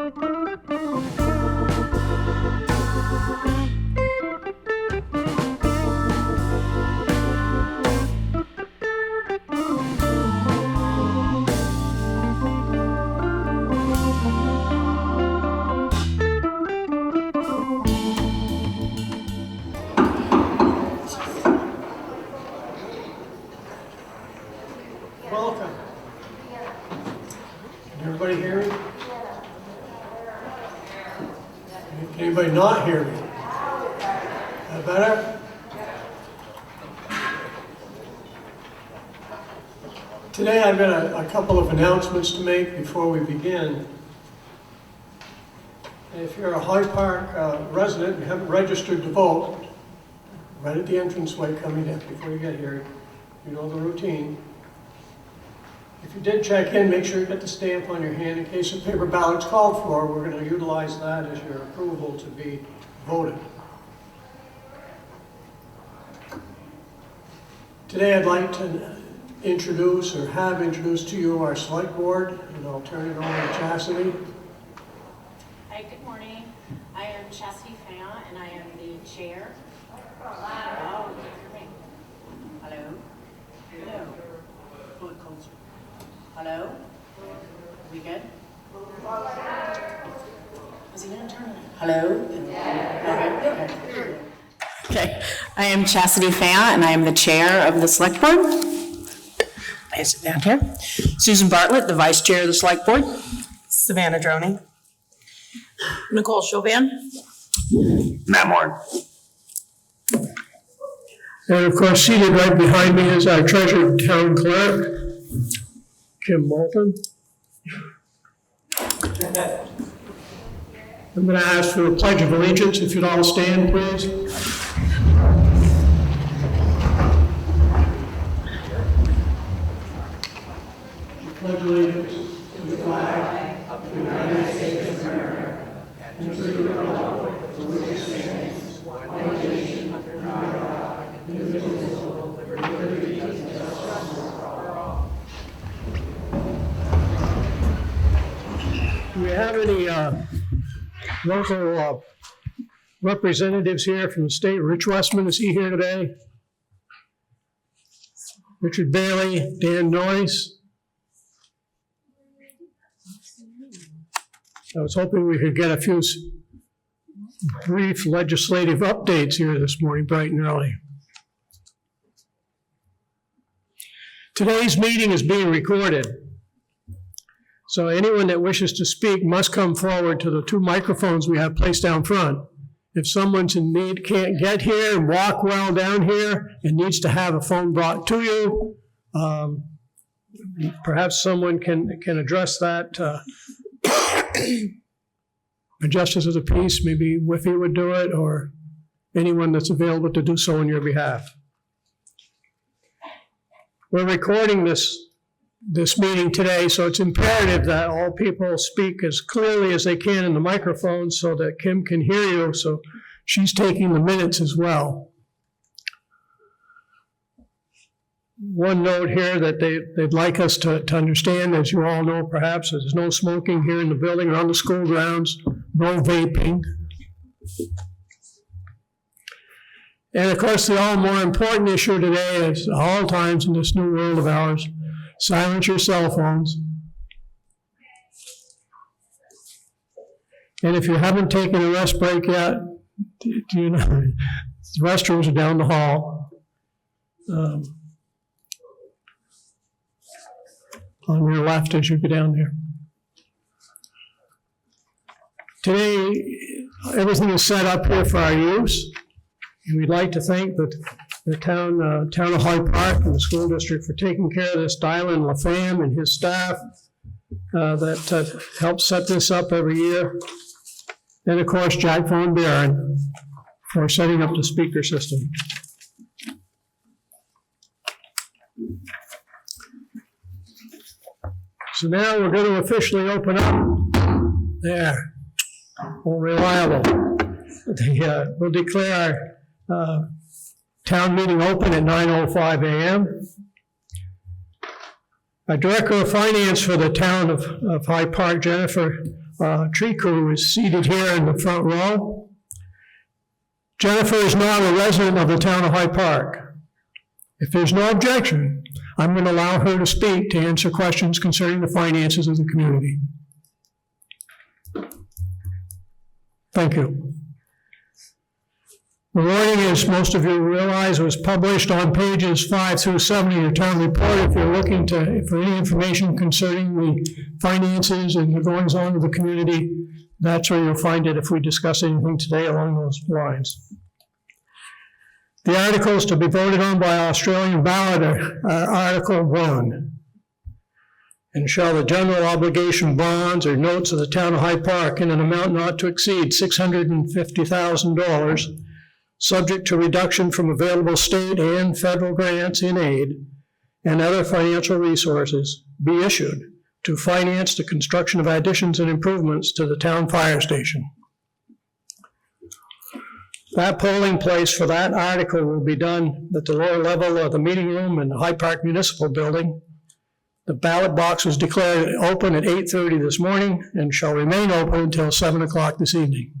Welcome. Can everybody hear me? Can anybody not hear me? That better? Today I've got a couple of announcements to make before we begin. If you're a Hyde Park resident and haven't registered to vote, right at the entranceway coming in before you get here, you know the routine. If you did check in, make sure you get the stamp on your hand in case a paper ballot's called for. We're going to utilize that as your approval to be voted. Today I'd like to introduce or have introduced to you our select board, and I'll turn it over to Chastity. Hi, good morning. I am Chastity Fayant, and I am the chair. Oh, you can hear me. Hello? Hello? Pull it closer. Hello? We good? Is he going to turn it? Hello? Yeah. Okay. Okay. I am Chastity Fayant, and I am the chair of the select board. I sit down here. Susan Bartlett, the vice chair of the select board. Savannah Droney. Nicole Chauvin. Matt Moore. And of course, seated right behind me is our treasurer town clerk, Kim Moulton. I'm going to ask for a pledge of allegiance. If you'd all stand, please. Pledge allegiance to the flag of the United States of America and to the republic for which it stands, one nation under God, indivisible, with liberty and justice for all. Do we have any local representatives here from the state? Rich Westman, is he here today? Richard Bailey, Dan Noyes. I was hoping we could get a few brief legislative updates here this morning, bright and early. Today's meeting is being recorded. So anyone that wishes to speak must come forward to the two microphones we have placed down front. If someone's in need, can't get here and walk well down here and needs to have a phone brought to you, perhaps someone can address that. A justice of the peace, maybe Whiffy would do it, or anyone that's available to do so on your behalf. We're recording this meeting today, so it's imperative that all people speak as clearly as they can in the microphone so that Kim can hear you, so she's taking the minutes as well. One note here that they'd like us to understand, as you all know perhaps, there's no smoking here in the building or on the school grounds, no vaping. And of course, the all more important issue today is, at all times in this new world of ours, silence your cell phones. And if you haven't taken a rest break yet, you know, the restrooms are down the hall. On your left as you go down there. Today, everything is set up here for our use. And we'd like to thank the town of Hyde Park and the school district for taking care of this. Dylan LaFamme and his staff that help set this up every year. And of course, Jack Von Buren for setting up the speaker system. So now we're going to officially open up. There, more reliable. We'll declare our town meeting open at 9:05 a.m. Our Director of Finance for the town of Hyde Park, Jennifer tree crew is seated here in the front row. Jennifer is not a resident of the town of Hyde Park. If there's no objection, I'm going to allow her to speak to answer questions concerning the finances of the community. Thank you. The warning, as most of you realize, was published on pages 5 through 7 of your town report. If you're looking for any information concerning the finances and the goings on of the community, that's where you'll find it if we discuss anything today along those lines. The articles to be voted on by Australian ballot are Article 1. And shall the general obligation bonds or notes of the town of Hyde Park in an amount not to exceed $650,000, subject to reduction from available state and federal grants in aid and other financial resources, be issued to finance the construction of additions and improvements to the town fire station. That polling place for that article will be done at the lower level of the meeting room in the Hyde Park Municipal Building. The ballot box was declared open at 8:30 this morning and shall remain open until 7 o'clock this evening.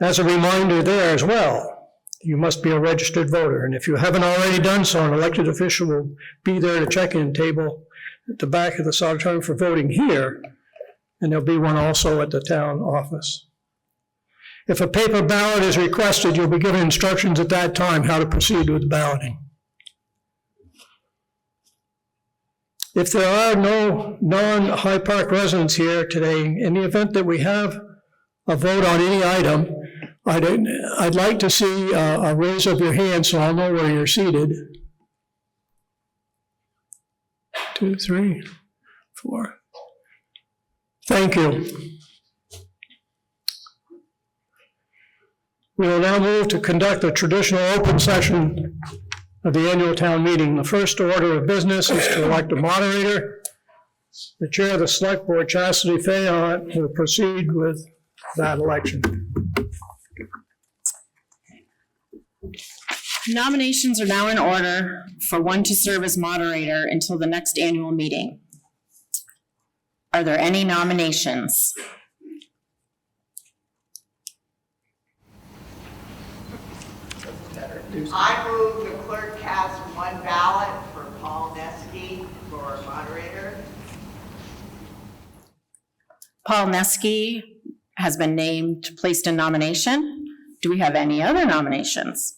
As a reminder there as well, you must be a registered voter, and if you haven't already done so, an elected official will be there at a check-in table at the back of the auditorium for voting here, and there'll be one also at the town office. If a paper ballot is requested, you'll be given instructions at that time how to proceed with the balloting. If there are no non-Hyde Park residents here today, in the event that we have a vote on any item, I'd like to see a raise of your hand so I'll know where you're seated. 2, 3, 4. Thank you. We will now move to conduct the traditional open session of the annual town meeting. The first order of business is to elect a moderator. The chair of the select board, Chastity Fayant, will proceed with that election. Nominations are now in order for one to serve as moderator until the next annual meeting. Are there any nominations? I move the clerk cast one ballot for Paul Neske for moderator. Paul Neske has been named, placed in nomination. Do we have any other nominations?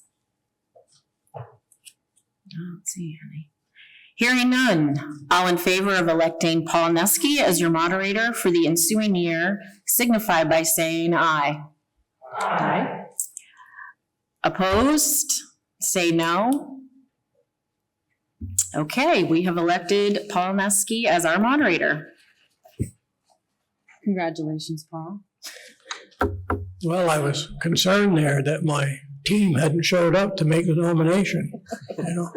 I don't see any. Hearing none, all in favor of electing Paul Neske as your moderator for the ensuing year, signify by saying aye. Aye. Opposed? Say no. Okay, we have elected Paul Neske as our moderator. Congratulations, Paul. Well, I was concerned there that my team hadn't showed up to make the nomination, you know.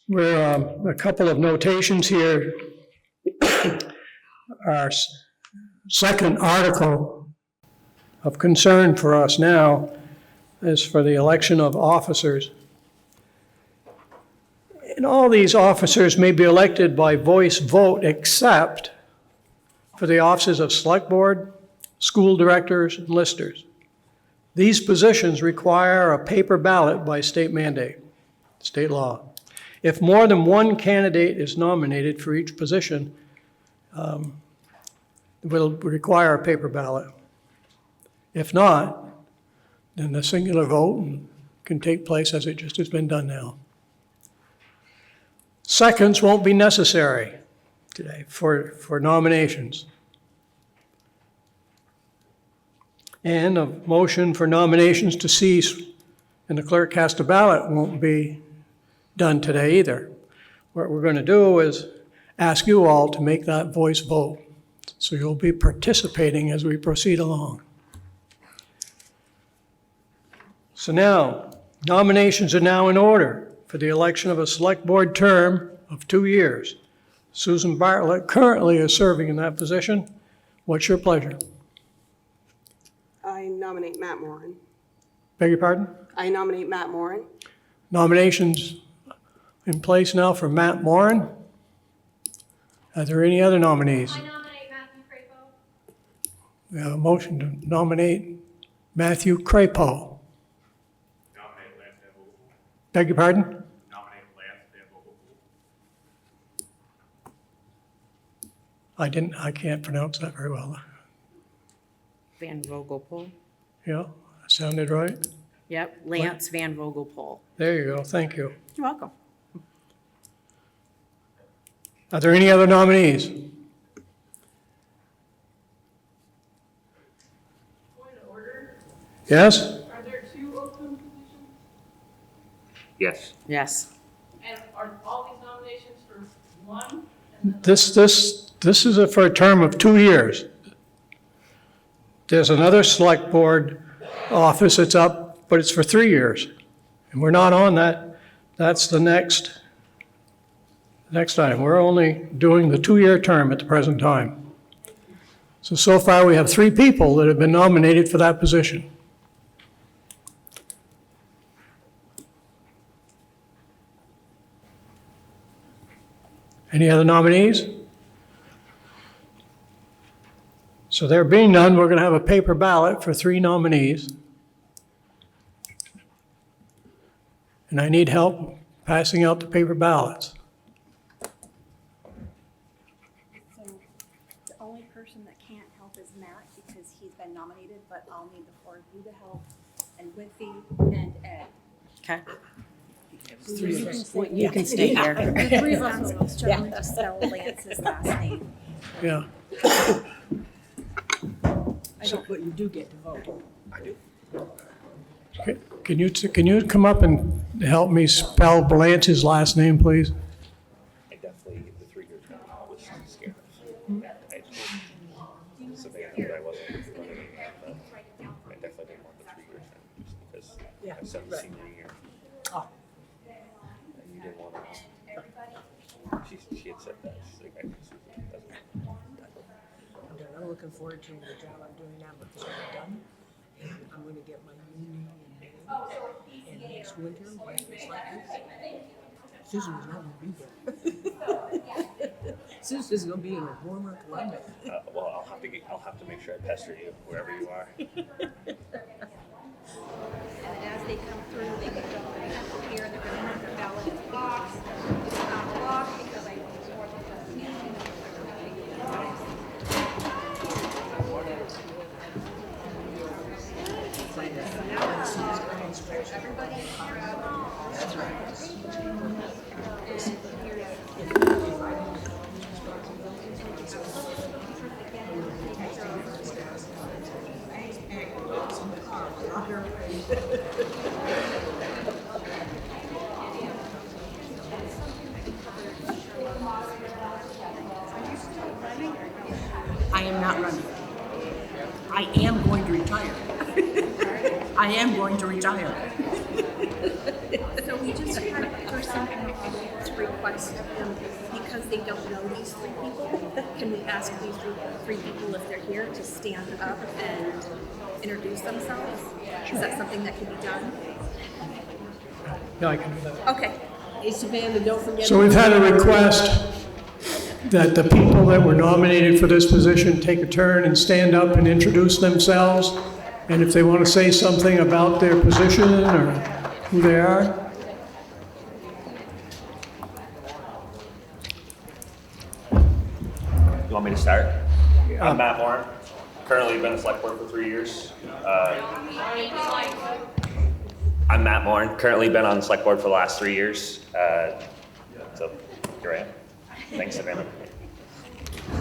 We're a couple of notations here. Our second article of concern for us now is for the election of officers. And all these officers may be elected by voice vote except for the offices of select board, school directors, and listers. These positions require a paper ballot by state mandate, state law. If more than one candidate is nominated for each position, it will require a paper ballot. If not, then the singular vote can take place as it just has been done now. Seconds won't be necessary today for nominations. And a motion for nominations to cease and the clerk cast a ballot won't be done today either. What we're going to do is ask you all to make that voice vote. So you'll be participating as we proceed along. So now, nominations are now in order for the election of a select board term of 2 years. Susan Bartlett currently is serving in that position. What's your pleasure? I nominate Matt Moran. Beg your pardon? I nominate Matt Moran. Nominations in place now for Matt Moran. Are there any other nominees? I nominate Matthew Crapo. We have a motion to nominate Matthew Crapo. Nominate Lance Van Vogelpool. Beg your pardon? Nominate Lance Van Vogelpool. I can't pronounce that very well. Van Vogelpool. Yeah, sounded right? Yep, Lance Van Vogelpool. There you go, thank you. You're welcome. Are there any other nominees? Point of order. Yes? Are there 2 open positions? Yes. Yes. And are all these nominations for one? This is for a term of 2 years. There's another select board office that's up, but it's for 3 years. And we're not on that. That's the next item. We're only doing the 2-year term at the present time. So far, we have 3 people that have been nominated for that position. Any other nominees? So there being none, we're going to have a paper ballot for 3 nominees. And I need help passing out the paper ballots. So the only person that can't help is Matt because he's been nominated, but I'll need the 4 of you to help, and Winfrey and Ed. Okay. You can stay here. The 3 of us will struggling to spell Lance's last name. Yeah. But you do get to vote. Can you come up and help me spell Blanche's last name, please? I definitely, the 3 years now, I was scared. So I wasn't running, but I definitely didn't want the 3 years now, just because I said the senior year. Oh. And you didn't want to. She had said that. She's like, I just doesn't. I'm looking forward to the job I'm doing now, but this is done. And I'm going to get my uni in May. And next winter, when it's like this, Susan is not going to be there. Susan's going to be in a warmer climate. Well, I'll have to make sure I pester you wherever you are. And as they come through, they can jump right here, they're gonna have their ballot in the box. It's not locked because I swore that everybody. That's right. I am not running. I am going to retire. I am going to retire. So we just had a person request, because they don't know these 3 people, can we ask these 3 people if they're here to stand up and introduce themselves? Is that something that can be done? Yeah, I can do that. Okay. Hey, Savannah, don't forget. So we've had a request that the people that were nominated for this position take a turn and stand up and introduce themselves. And if they want to say something about their position or who they are. You want me to start? I'm Matt Moran. Currently been a select board for 3 years. I'm Matt Moran. Currently been on the select board for the last 3 years. So here I am. Thanks, Savannah. You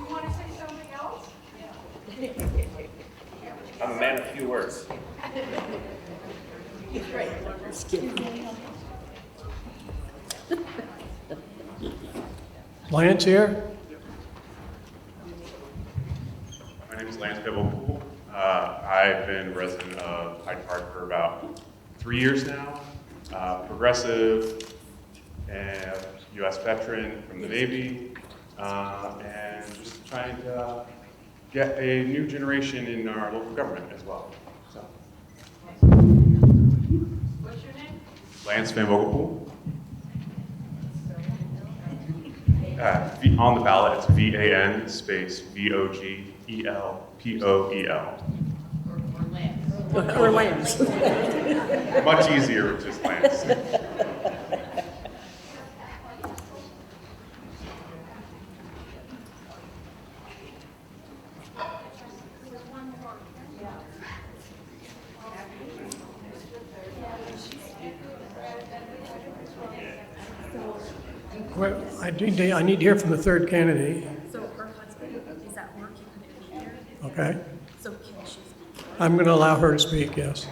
want to say something else? I'm a man of few words. Lance here? My name is Lance Van. I've been a resident of Hyde Park for about 3 years now. Progressive and U.S. veteran from the Navy, and just trying to get a new generation in our local government as well. What's your name? Lance Van Vogelpool. On the ballot, it's VAN space VOGELPOEL. Or Lance. Much easier with just Lance. Well, I need to hear from the third candidate, So her husband is at work, he couldn't be here, okay? so can she speak? I'm going to allow her to speak, yes.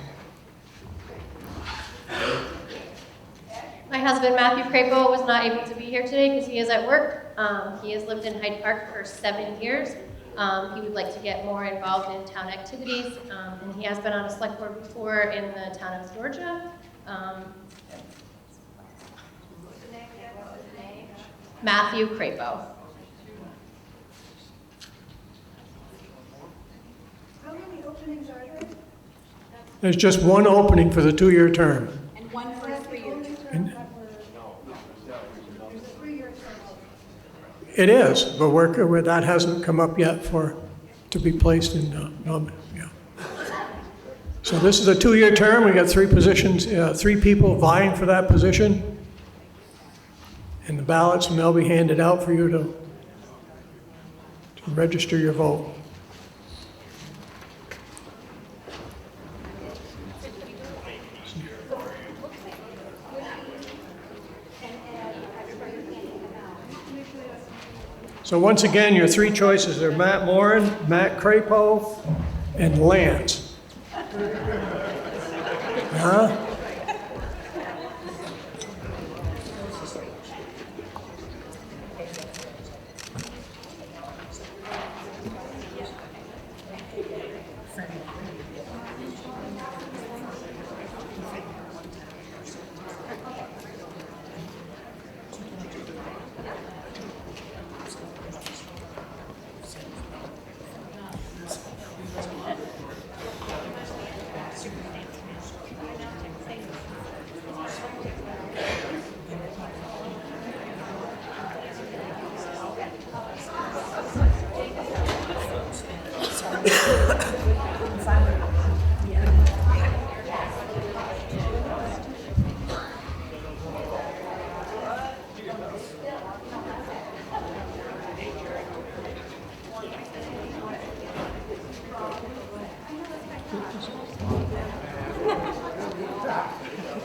My husband, Matthew Crapo, was not able to be here today because he is at work. He has lived in Hyde Park for 7 years. He would like to get more involved in town activities, and he has been on a select board before in the town of Georgia. Matthew Crapo. How many openings are there? There's just one opening for the 2-year term. And one for 3 years. It is, but that hasn't come up yet to be placed in, yeah. So this is a 2-year term. We got 3 positions, 3 people vying for that position. And the ballots, and they'll be handed out for you to register your vote. So once again, your 3 choices are Matt Moran, Matt Crapo, and Lance. Huh?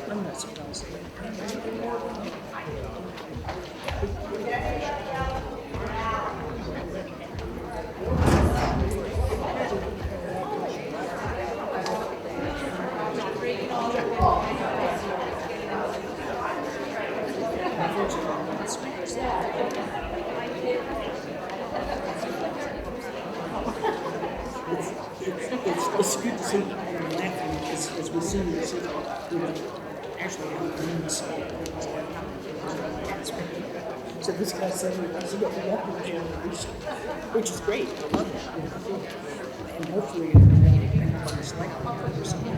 I'm not surprised. It's good to see them laughing as we see this, actually means so this guy said he's got the weapon, which is great. I love that. And hopefully on the select board or something.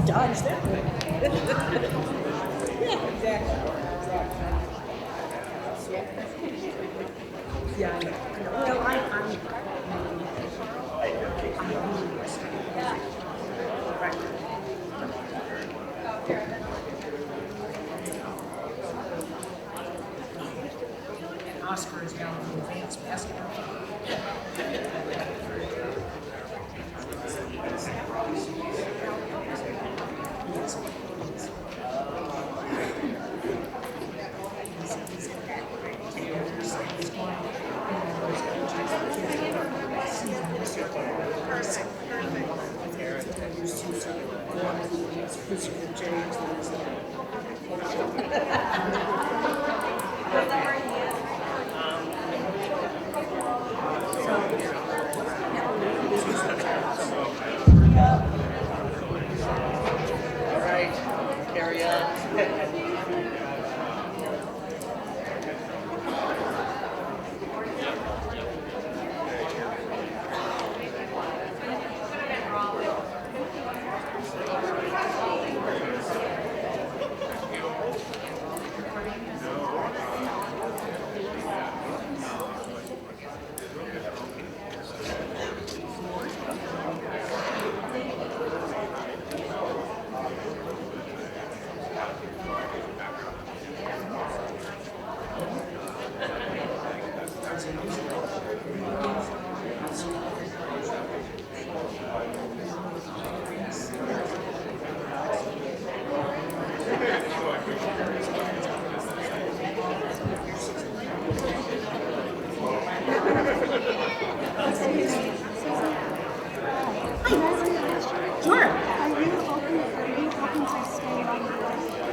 Dodge that one. Yeah, exactly. Yeah, I know. Well,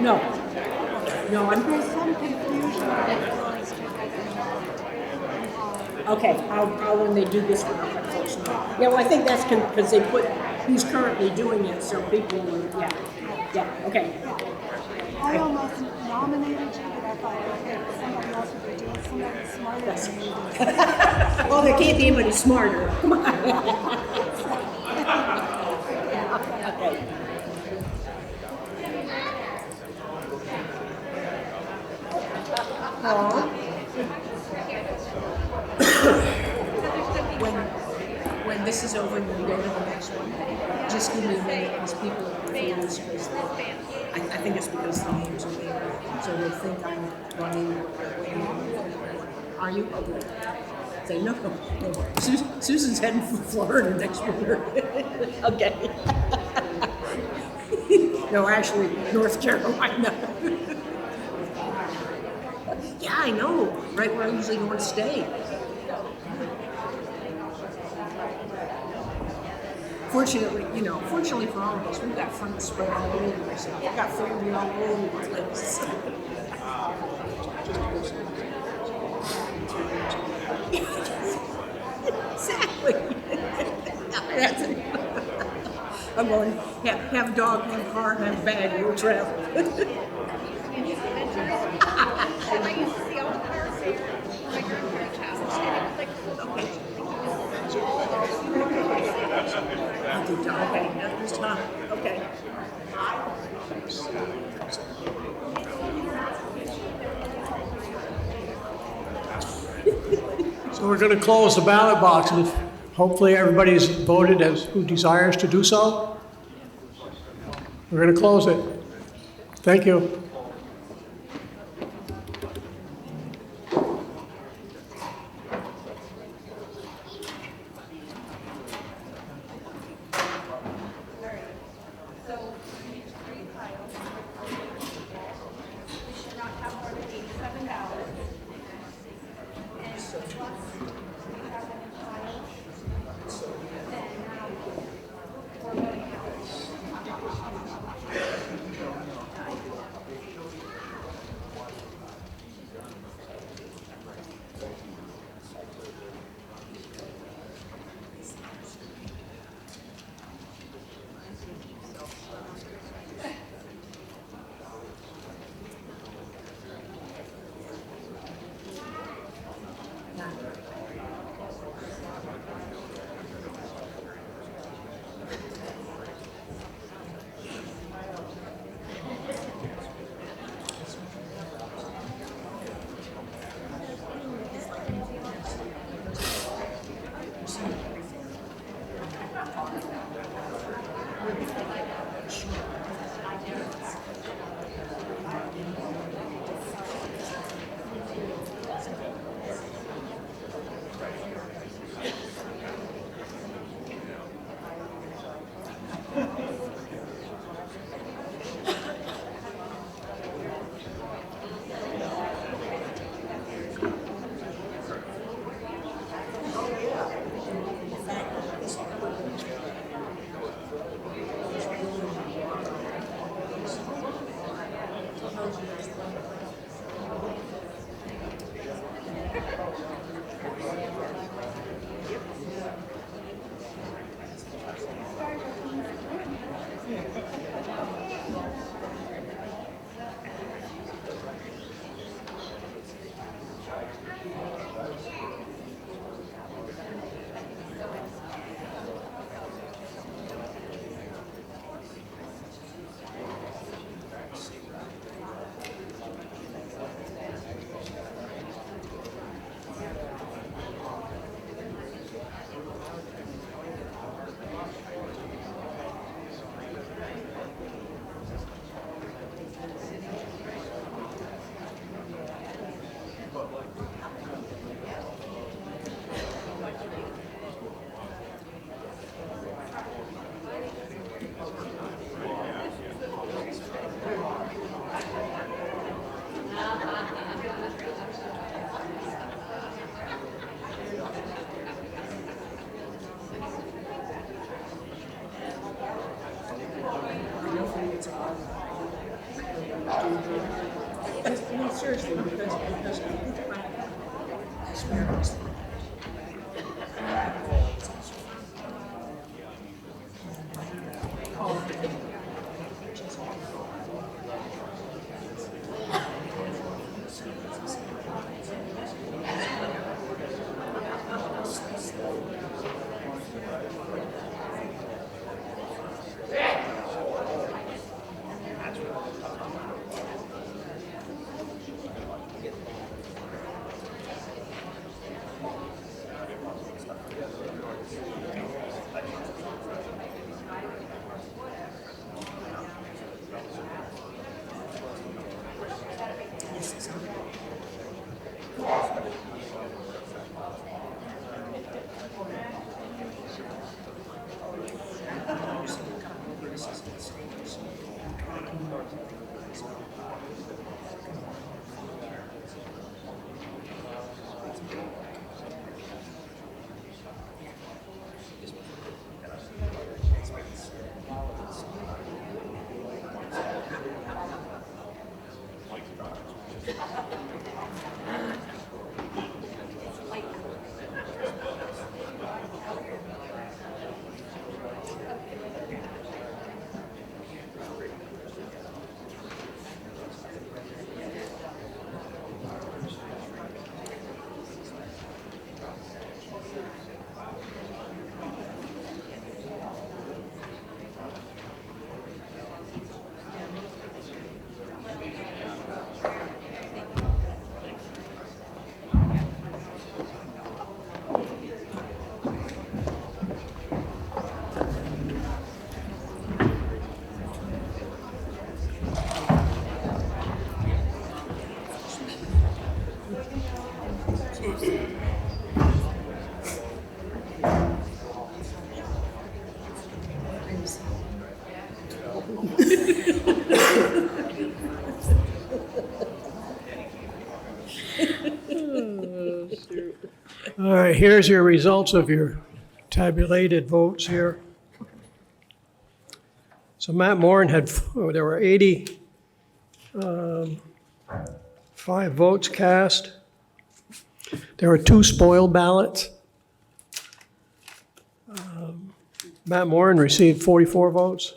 No. No, I'm. There's some confusion. Okay, how when they do this one, unfortunately. Yeah, well, I think that's because they put, he's currently doing it, so people would, yeah, okay. I almost nominated you, but I thought, okay, somebody else would be doing somebody smarter than me. Oh, there can't be anybody smarter. Come on. Okay. When this is over and we go to the next one, just give me a minute because people are confused. I think it's because the names are there, so they think I'm running or waiting. Are you? Say no. Susan's heading for Florida next winter. Okay. No, actually, North Carolina. Yeah, I know. Right where I usually go and stay. Fortunately for all of us, we've got fun spread all over the place. We've got family all over the place. Exactly. That's it. I'm going, have a dog, have a car, have a bag, we'll travel. I used to see all the cars there. My grandparents' house, and it was like, Okay, that's time. Okay. So we're going to close the ballot boxes. Hopefully everybody's voted as who desires to do so. We're going to close it. Thank you. think it's a lot. I mean, seriously, because I think about asparagus. All right, here's your results of your tabulated votes here. So Matt Moran had, there were 85 votes cast. There were 2 spoiled ballots. Matt Moran received 44 votes.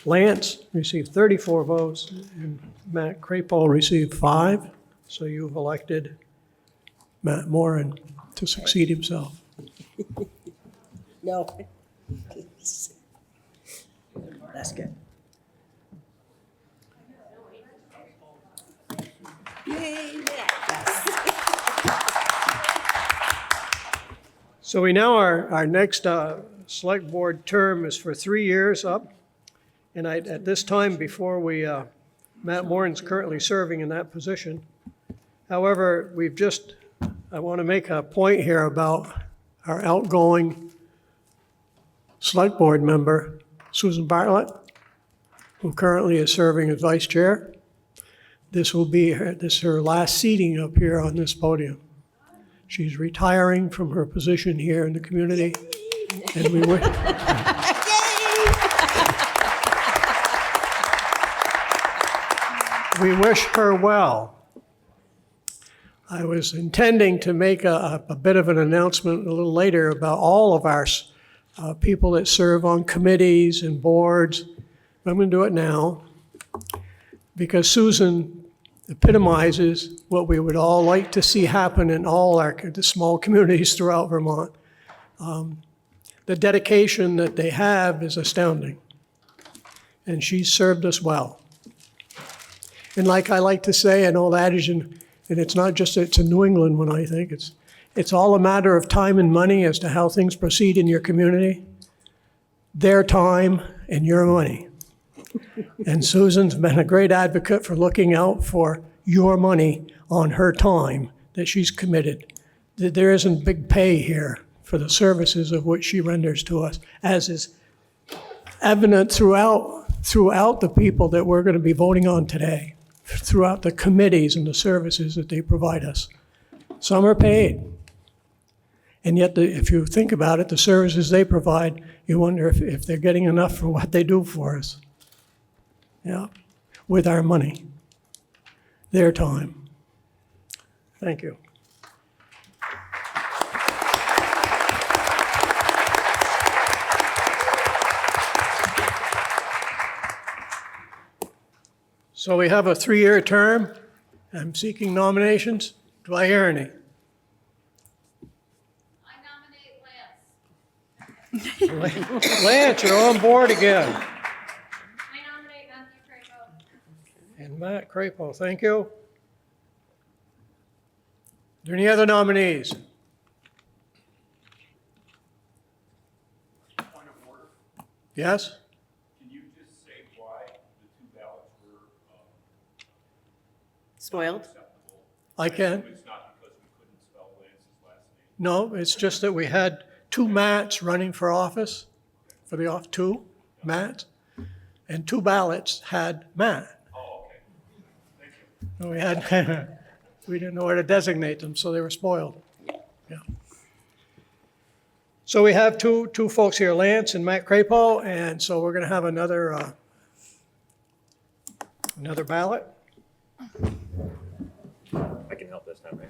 Lance received 34 votes, and Matt Crapall received 5. So you've elected Matt Moran to succeed himself. No. That's good. Yay, So we now, our next select board term is for 3 years up. And at this time, before we, Matt Moran's currently serving in that position. However, I want to make a point here about our outgoing select board member, Susan Bartlett, who currently is serving as vice chair. This is her last seating up here on this podium. She's retiring from her position here in the community, and we wish. We wish her well. I was intending to make a bit of an announcement a little later about all of our people that serve on committees and boards. But I'm going to do it now because Susan epitomizes what we would all like to see happen in all the small communities throughout Vermont. The dedication that they have is astounding, and she's served us well. And like I like to say, an old adage, and it's not just, it's a New England one, I think. It's all a matter of time and money as to how things proceed in your community. Their time and your money. And Susan's been a great advocate for looking out for your money on her time that she's committed. That there isn't big pay here for the services of which she renders to us, as is evident throughout the people that we're going to be voting on today. Throughout the committees and the services that they provide us. Some are paid. And yet, if you think about it, the services they provide, you wonder if they're getting enough for what they do for us. Yeah, with our money, their time. Thank you. So we have a 3-year term. I'm seeking nominations. Do I hear any? Lance, you're on board again. I nominate Matthew Crapo. And Matt Crapo, thank you. Are there any other nominees? Point of order, Yes? can you just say why the 2 ballots were Spoiled? acceptable? I can. It's not because we couldn't spell Lance's last name. No, it's just that we had 2 Matts running for office, for the off, 2 Matts, and 2 ballots had Matt. Oh, okay. Thank you. And we had, we didn't know where to designate them, so they were spoiled. Yeah. So we have two folks here, Lance and Matt Crapo, and so we're gonna have another ballot. I can help this time, right?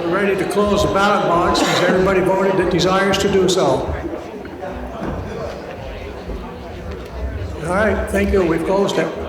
We're ready to close the ballot box. Has everybody voted that desires to do so? All right, thank you. We've closed it.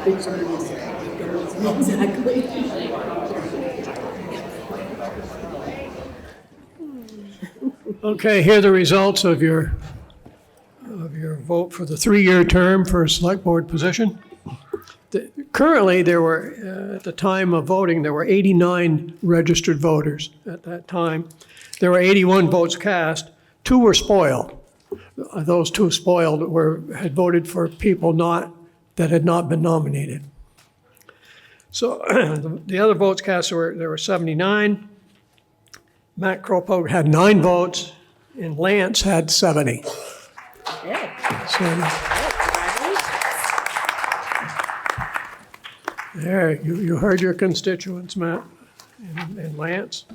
Exactly. Okay, here are the results of your vote for the 3-year term for a select board position. Currently, there were, at the time of voting, there were 89 registered voters at that time. There were 81 votes cast. 2 were spoiled. Those 2 spoiled had voted for people that had not been nominated. So the other votes cast, there were 79. Matt Kropo had 9 votes, and Lance had 70. So, there, you heard your constituents, Matt and Lance.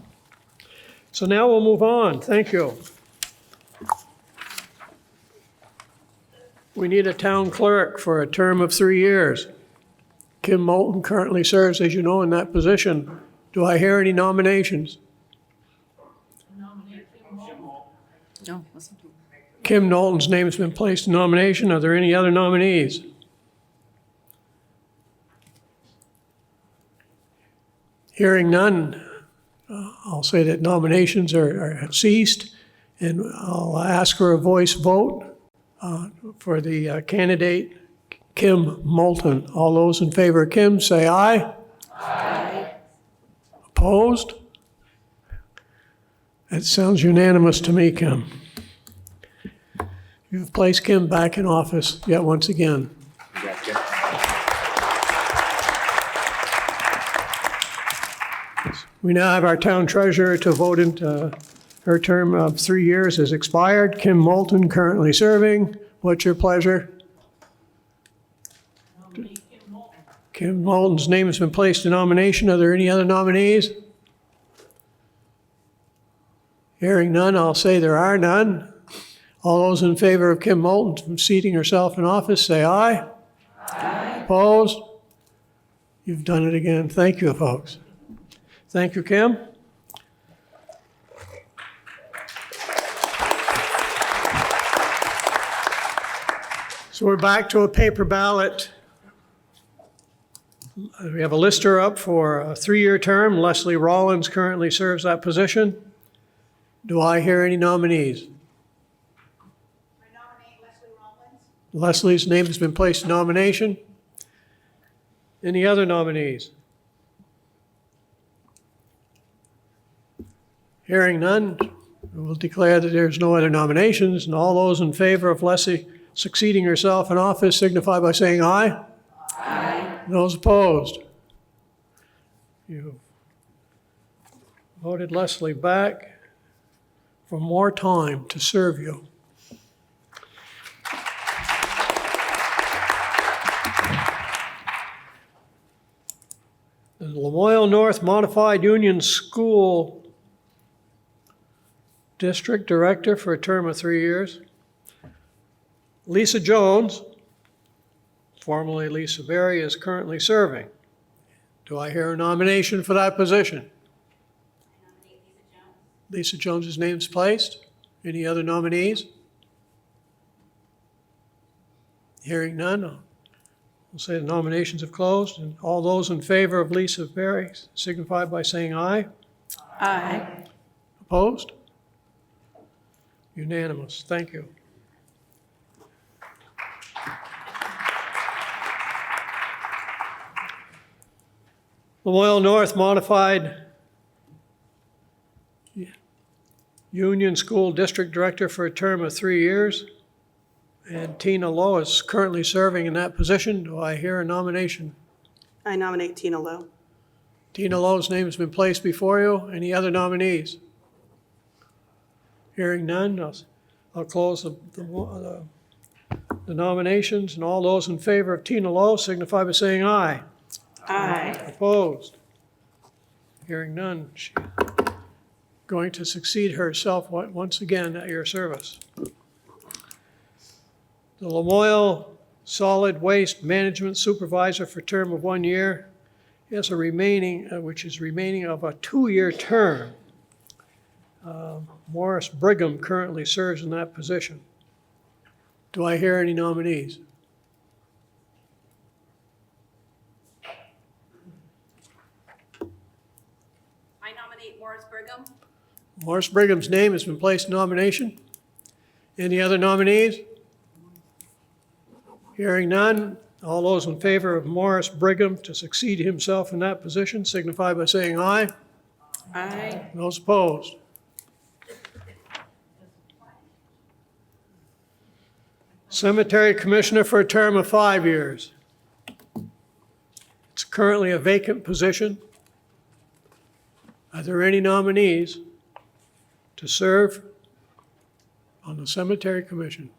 So now we'll move on. Thank you. We need a town clerk for a term of 3 years. Kim Moulton currently serves, as you know, in that position. Do I hear any nominations? No. Kim Knowlton's name has been placed in nomination. Are there any other nominees? Hearing none, I'll say that nominations are ceased, and I'll ask for a voice vote for the candidate, Kim Moulton. All those in favor of Kim, say aye. Aye. Opposed? That sounds unanimous to me, Kim. You've placed Kim back in office yet once again. We now have our town treasurer to vote into her term of 3 years has expired. Kim Moulton currently serving. What's your pleasure? Kim Moulton's name has been placed in nomination. Are there any other nominees? Hearing none, I'll say there are none. All those in favor of Kim Moulton seating herself in office, say aye. Aye. Opposed? You've done it again. Thank you, folks. Thank you, Kim. So we're back to a paper ballot. We have a lister up for a 3-year term. Leslie Rollins currently serves that position. Do I hear any nominees? I nominate Leslie Rollins. Leslie's name has been placed in nomination. Any other nominees? Hearing none, we will declare that there's no other nominations, and all those in favor of Leslie succeeding herself in office signify by saying aye. Aye. Those opposed? You voted Leslie back for more time to serve you. The Lamoille North Modified Union School District Director for a term of 3 years. Lisa Jones, formerly Lisa Berry, is currently serving. Do I hear a nomination for that position? I nominate Lisa Jones. Lisa Jones's name's placed. Any other nominees? Hearing none, I'll say the nominations have closed, and all those in favor of Lisa Berry signify by saying aye. Aye. Opposed? Unanimous. Thank you. Lamoille North Modified Union School District Director for a term of 3 years. And Tina Lowe is currently serving in that position. Do I hear a nomination? I nominate Tina Lowe. Tina Lowe's name has been placed before you. Any other nominees? Hearing none, I'll close the nominations, and all those in favor of Tina Lowe signify by saying aye. Aye. Opposed? Hearing none, she's going to succeed herself once again at your service. The Lamoille Solid Waste Management Supervisor for a term of 1 year. He has a remaining, which is remaining of a 2-year term. Morris Brigham currently serves in that position. Do I hear any nominees? Morris Brigham's name has been placed in nomination. Any other nominees? Hearing none, all those in favor of Morris Brigham to succeed himself in that position signify by saying aye. Aye. Those opposed? Cemetery Commissioner for a term of 5 years. It's currently a vacant position. Are there any nominees to serve on the Cemetery Commission?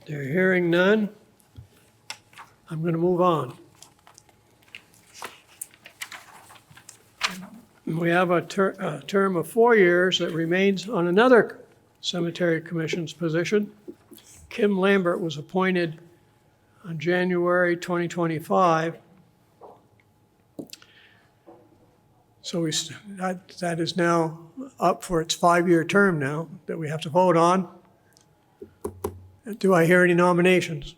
They're hearing none. I'm going to move on. We have a term of 4 years that remains on another Cemetery Commission's position. Kim Lambert was appointed on January 2025. So that is now up for its 5-year term now that we have to vote on. Do I hear any nominations?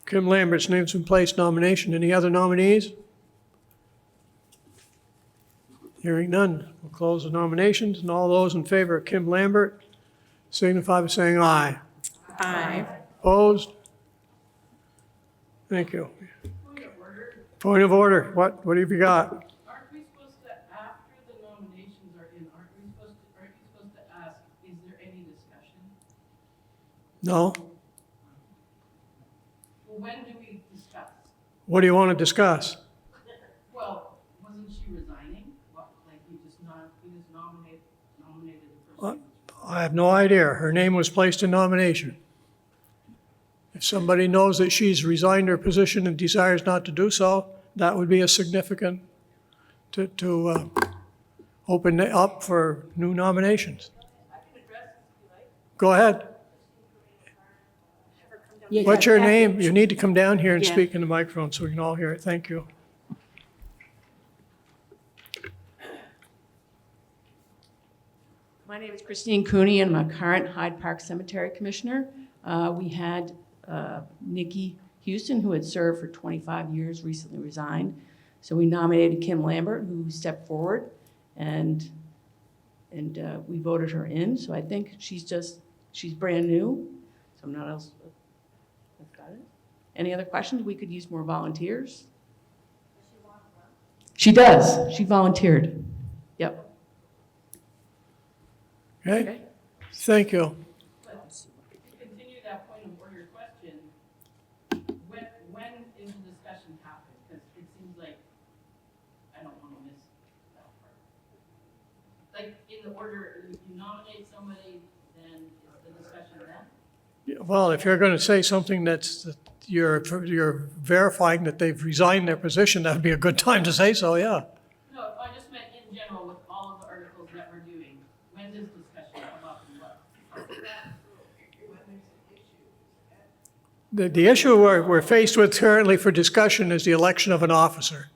Kim Lambert's name's been placed nomination. Any other nominees? Hearing none, we'll close the nominations, and all those in favor of Kim Lambert signify by saying aye. Aye. Opposed? Thank you. Point of order. What have you got? Aren't we supposed to, after the nominations are in, aren't you supposed to ask, is there any discussion? No? Well, when do we discuss? What do you want to discuss? Well, wasn't she resigning? What, like you just nominated the person? I have no idea. Her name was placed in nomination. If somebody knows that she's resigned her position and desires not to do so, that would be a significant to open it up for new nominations. Go ahead. What's your name? You need to come down here and Yeah. speak in the microphone so we can all hear it. Thank you. My name is Christine Cooney, and I'm a current Hyde Park Cemetery Commissioner. We had Nikki Houston, who had served for 25 years, recently resigned. So we nominated Kim Lambert, who stepped forward, and we voted her in. So I think she's brand new. So not else. That's about it. Any other questions? We could use more volunteers. She does. She volunteered. Yep. Okay? Thank you. But to continue that point of order question, when is the discussion happen? Because it seems like I don't want to miss that part. Like in the order, you nominate somebody, then is the discussion then? Well, if you're going to say something that you're verifying that they've resigned their position, that'd be a good time to say so, yeah. No, I just meant in general with all of the articles that we're doing. When does discussion come up and what? The issue we're faced with currently for discussion is the election of an officer.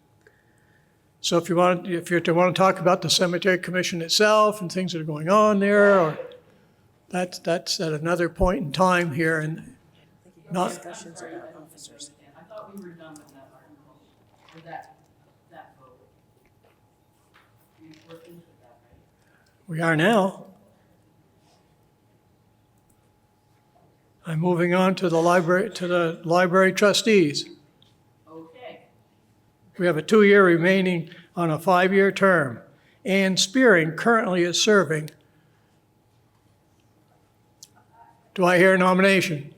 So if you're to want to talk about the Cemetery Commission itself and things that are going on there, or that's at another point in time here, and not. Discussions about officers. I thought we were done with that article, or that vote. We're finished with that, right? We are now. I'm moving on to the library trustees. Okay. We have a 2-year remaining on a 5-year term. Ann Spearing currently is serving. Do I hear a nomination?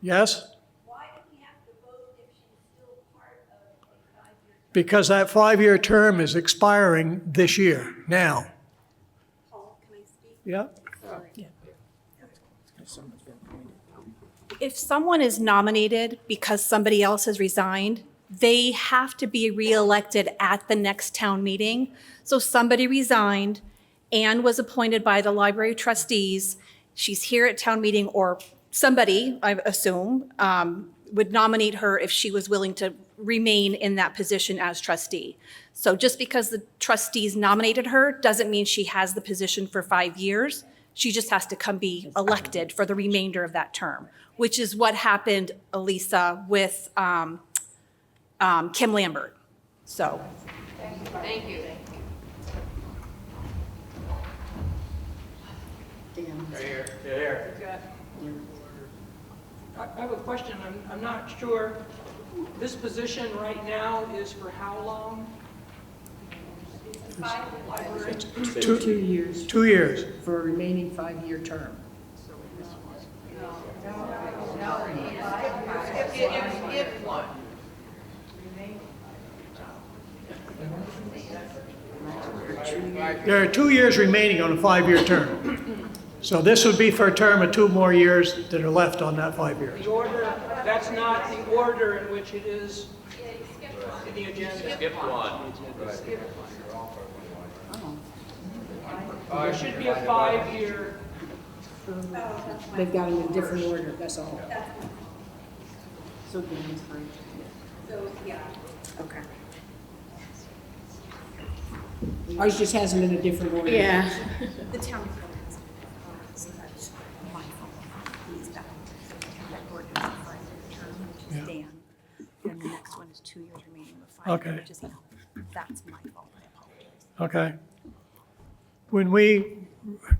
Yes? Why do we have to vote if she's still part of a 5-year? Because that 5-year term is expiring this year, now. Paul, can I speak? Yep. If someone is nominated because somebody else has resigned, they have to be reelected at the next town meeting. So somebody resigned, Anne was appointed by the library trustees, she's here at town meeting, or somebody, I assume, would nominate her if she was willing to remain in that position as trustee. So just because the trustees nominated her doesn't mean she has the position for 5 years. She just has to come be elected for the remainder of that term, which is what happened, Elisa, with Kim Lambert. So. Thank you. I have a question. I'm not sure. This position right now is for how long? 2 years. 2 years. For a remaining 5-year term. If one. There are 2 years remaining on a 5-year term. So this would be for a term of 2 more years that are left on that 5 years. The order, that's not the order in which it is in the agenda. Skip one. There should be a 5-year. They've got it in a different order, that's all. So Dan's fine. Okay. Ours just has them in a different order. Yeah. The town. Yeah. And the next one is 2 years remaining with 5. Okay. Which is, that's my fault, I apologize. Okay. When we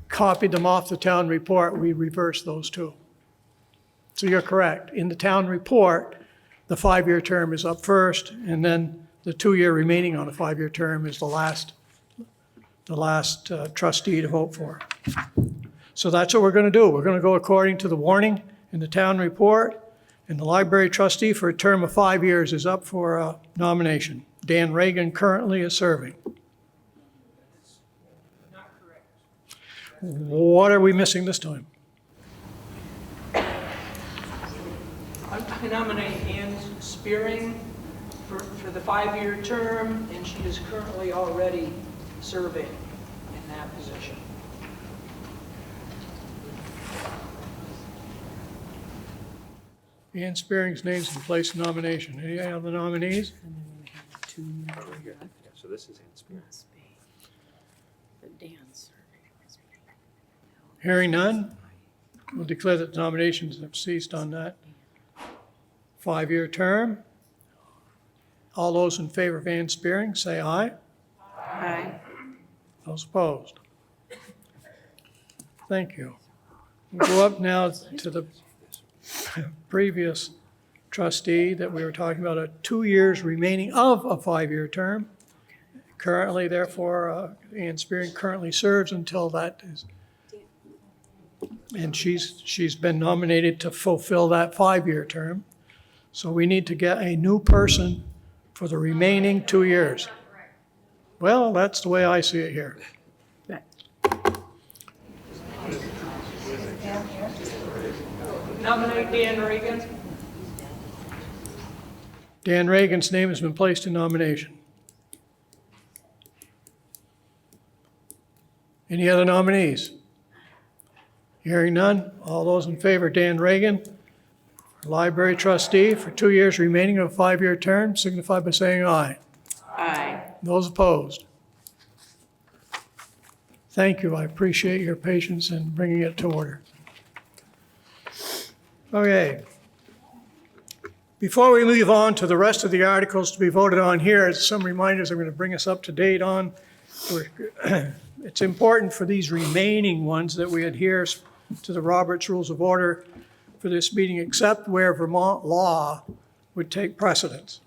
copied them off the town report, we reversed those two. So you're correct. In the town report, the 5-year term is up first, and then the 2-year remaining on a 5-year term is the last trustee to vote for. So that's what we're going to do. We're going to go according to the warning in the town report, and the library trustee for a term of 5 years is up for nomination. Dan Reagan currently is serving. Not correct. What are we missing this time? I nominate Ann Spearing for the 5-year term, and she is currently already serving in that position. Ann Spearing's name's been placed in nomination. Any other nominees? So this is Ann Spear. Hearing none, we'll declare that the nominations have ceased on that 5-year term. All those in favor of Ann Spearing, say aye. Aye. Those opposed? Thank you. We'll go up now to the previous trustee that we were talking about, 2 years remaining of a 5-year term. Currently, therefore, Ann Spearing currently serves until that is, and she's been nominated to fulfill that 5-year term. So we need to get a new person for the remaining 2 years. Well, that's the way I see it here. Nominate Dan Reagan. Dan Reagan's name has been placed in nomination. Any other nominees? Hearing none, all those in favor, Dan Reagan, library trustee for 2 years remaining of a 5-year term, signify by saying aye. Aye. Those opposed? Thank you, I appreciate your patience in bringing it to order. Okay. Before we move on to the rest of the articles to be voted on here, some reminders I'm going to bring us up to date on. It's important for these remaining ones that we adhere to the Roberts Rules of Order for this meeting, except where Vermont law would take precedence.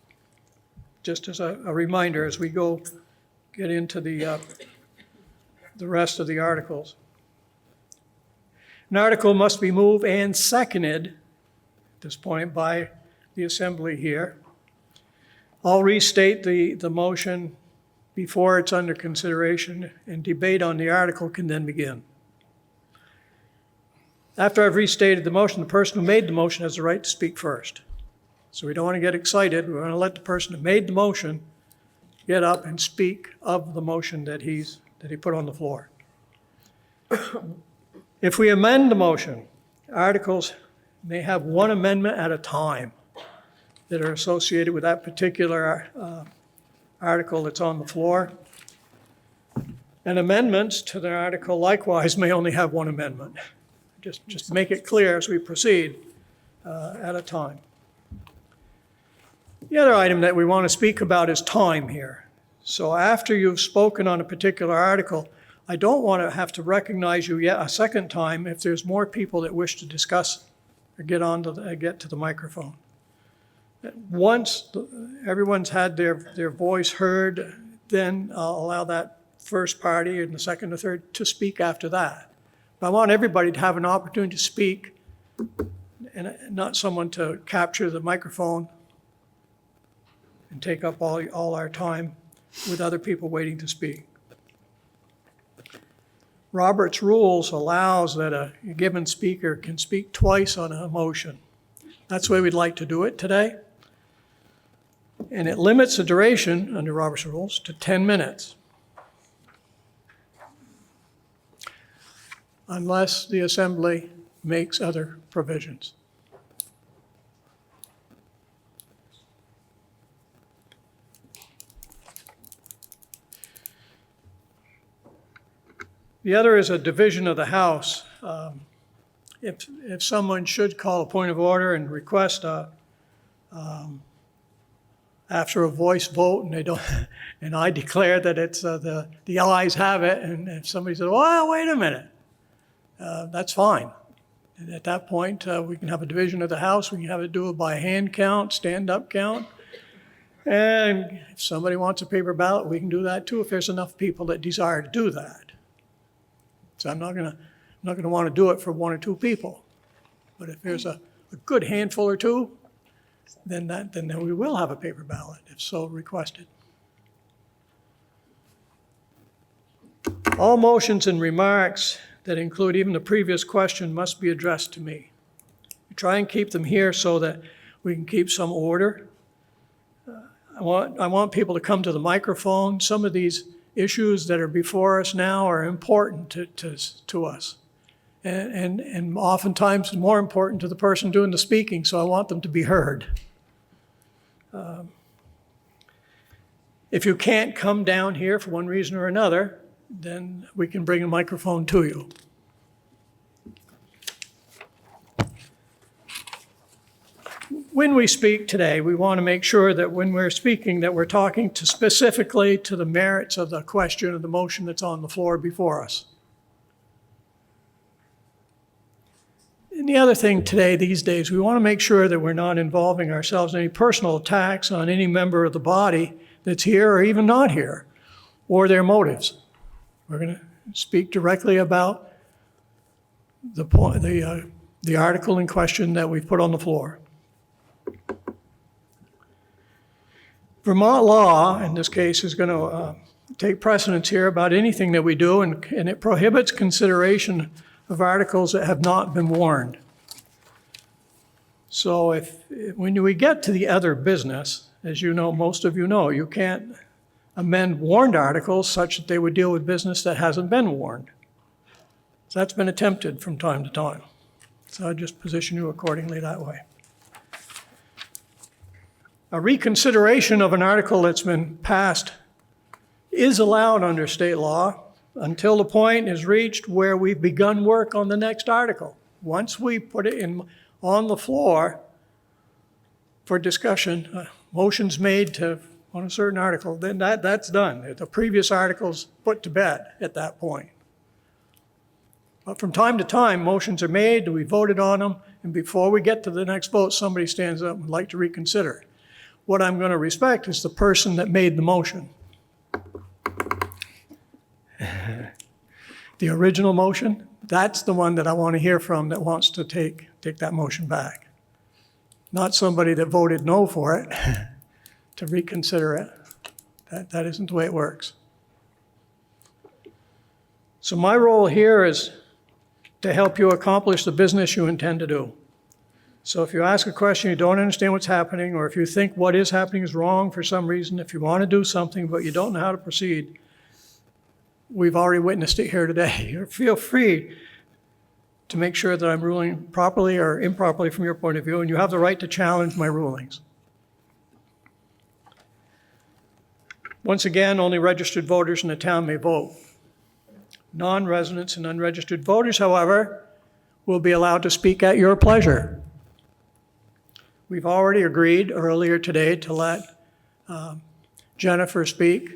Just as a reminder as we get into the rest of the articles. An article must be moved and seconded at this point by the assembly here. I'll restate the motion before it's under consideration, and debate on the article can then begin. After I've restated the motion, the person who made the motion has the right to speak first. So we don't want to get excited. We want to let the person who made the motion get up and speak of the motion that he put on the floor. If we amend the motion, articles may have one amendment at a time. that are associated with that particular article that's on the floor. And amendments to the article likewise may only have one amendment. Just make it clear as we proceed at a time. The other item that we want to speak about is time here. So after you've spoken on a particular article, I don't want to have to recognize you yet a second time if there's more people that wish to discuss or get to the microphone. Once everyone's had their voice heard, then I'll allow that first party and the second or third to speak after that. But I want everybody to have an opportunity to speak and not someone to capture the microphone and take up all our time with other people waiting to speak. Robert's rules allows that a given speaker can speak twice on a motion. That's the way we'd like to do it today. And it limits the duration under Robert's rules to 10 minutes. Unless the assembly makes other provisions. The other is a division of the House. If someone should call a point of order and request after a voice vote, and they don't, and I declare that it's the ayes have it, and if somebody says, "Well, wait a minute," that's fine. And at that point, we can have a division of the House. We can have it do it by hand count, stand-up count. And if somebody wants a paper ballot, we can do that too if there's enough people that desire to do that. So I'm not gonna want to do it for one or two people. But if there's a good handful or two, then we will have a paper ballot if so requested. All motions and remarks that include even the previous question must be addressed to me. We try and keep them here so that we can keep some order. I want people to come to the microphone. Some of these issues that are before us now are important to us. And oftentimes more important to the person doing the speaking, so I want them to be heard. If you can't come down here for one reason or another, then we can bring a microphone to you. When we speak today, we want to make sure that when we're speaking that we're talking specifically to the merits of the question or the motion that's on the floor before us. And the other thing today, these days, we want to make sure that we're not involving ourselves in any personal attacks on any member of the body that's here or even not here, or their motives. We're going to speak directly about the article in question that we've put on the floor. Vermont law, in this case, is going to take precedence here about anything that we do, and it prohibits consideration of articles that have not been warned. So when we get to the other business, as you know, most of you know, you can't amend warned articles such that they would deal with business that hasn't been warned. So that's been attempted from time to time. So I just position you accordingly that way. A reconsideration of an article that's been passed is allowed under state law until the point is reached where we've begun work on the next article. Once we put it on the floor for discussion, motions made on a certain article, then that's done. The previous article's put to bed at that point. But from time to time, motions are made, we voted on them, and before we get to the next vote, somebody stands up and would like to reconsider. What I'm going to respect is the person that made the motion. The original motion, that's the one that I want to hear from that wants to take that motion back. Not somebody that voted no for it to reconsider it. That isn't the way it works. So my role here is to help you accomplish the business you intend to do. So if you ask a question, you don't understand what's happening, or if you think what is happening is wrong for some reason, if you want to do something but you don't know how to proceed, we've already witnessed it here today. Feel free to make sure that I'm ruling properly or improperly from your point of view, and you have the right to challenge my rulings. Once again, only registered voters in the town may vote. Non-residents and unregistered voters, however, will be allowed to speak at your pleasure. We've already agreed earlier today to let Jennifer speak,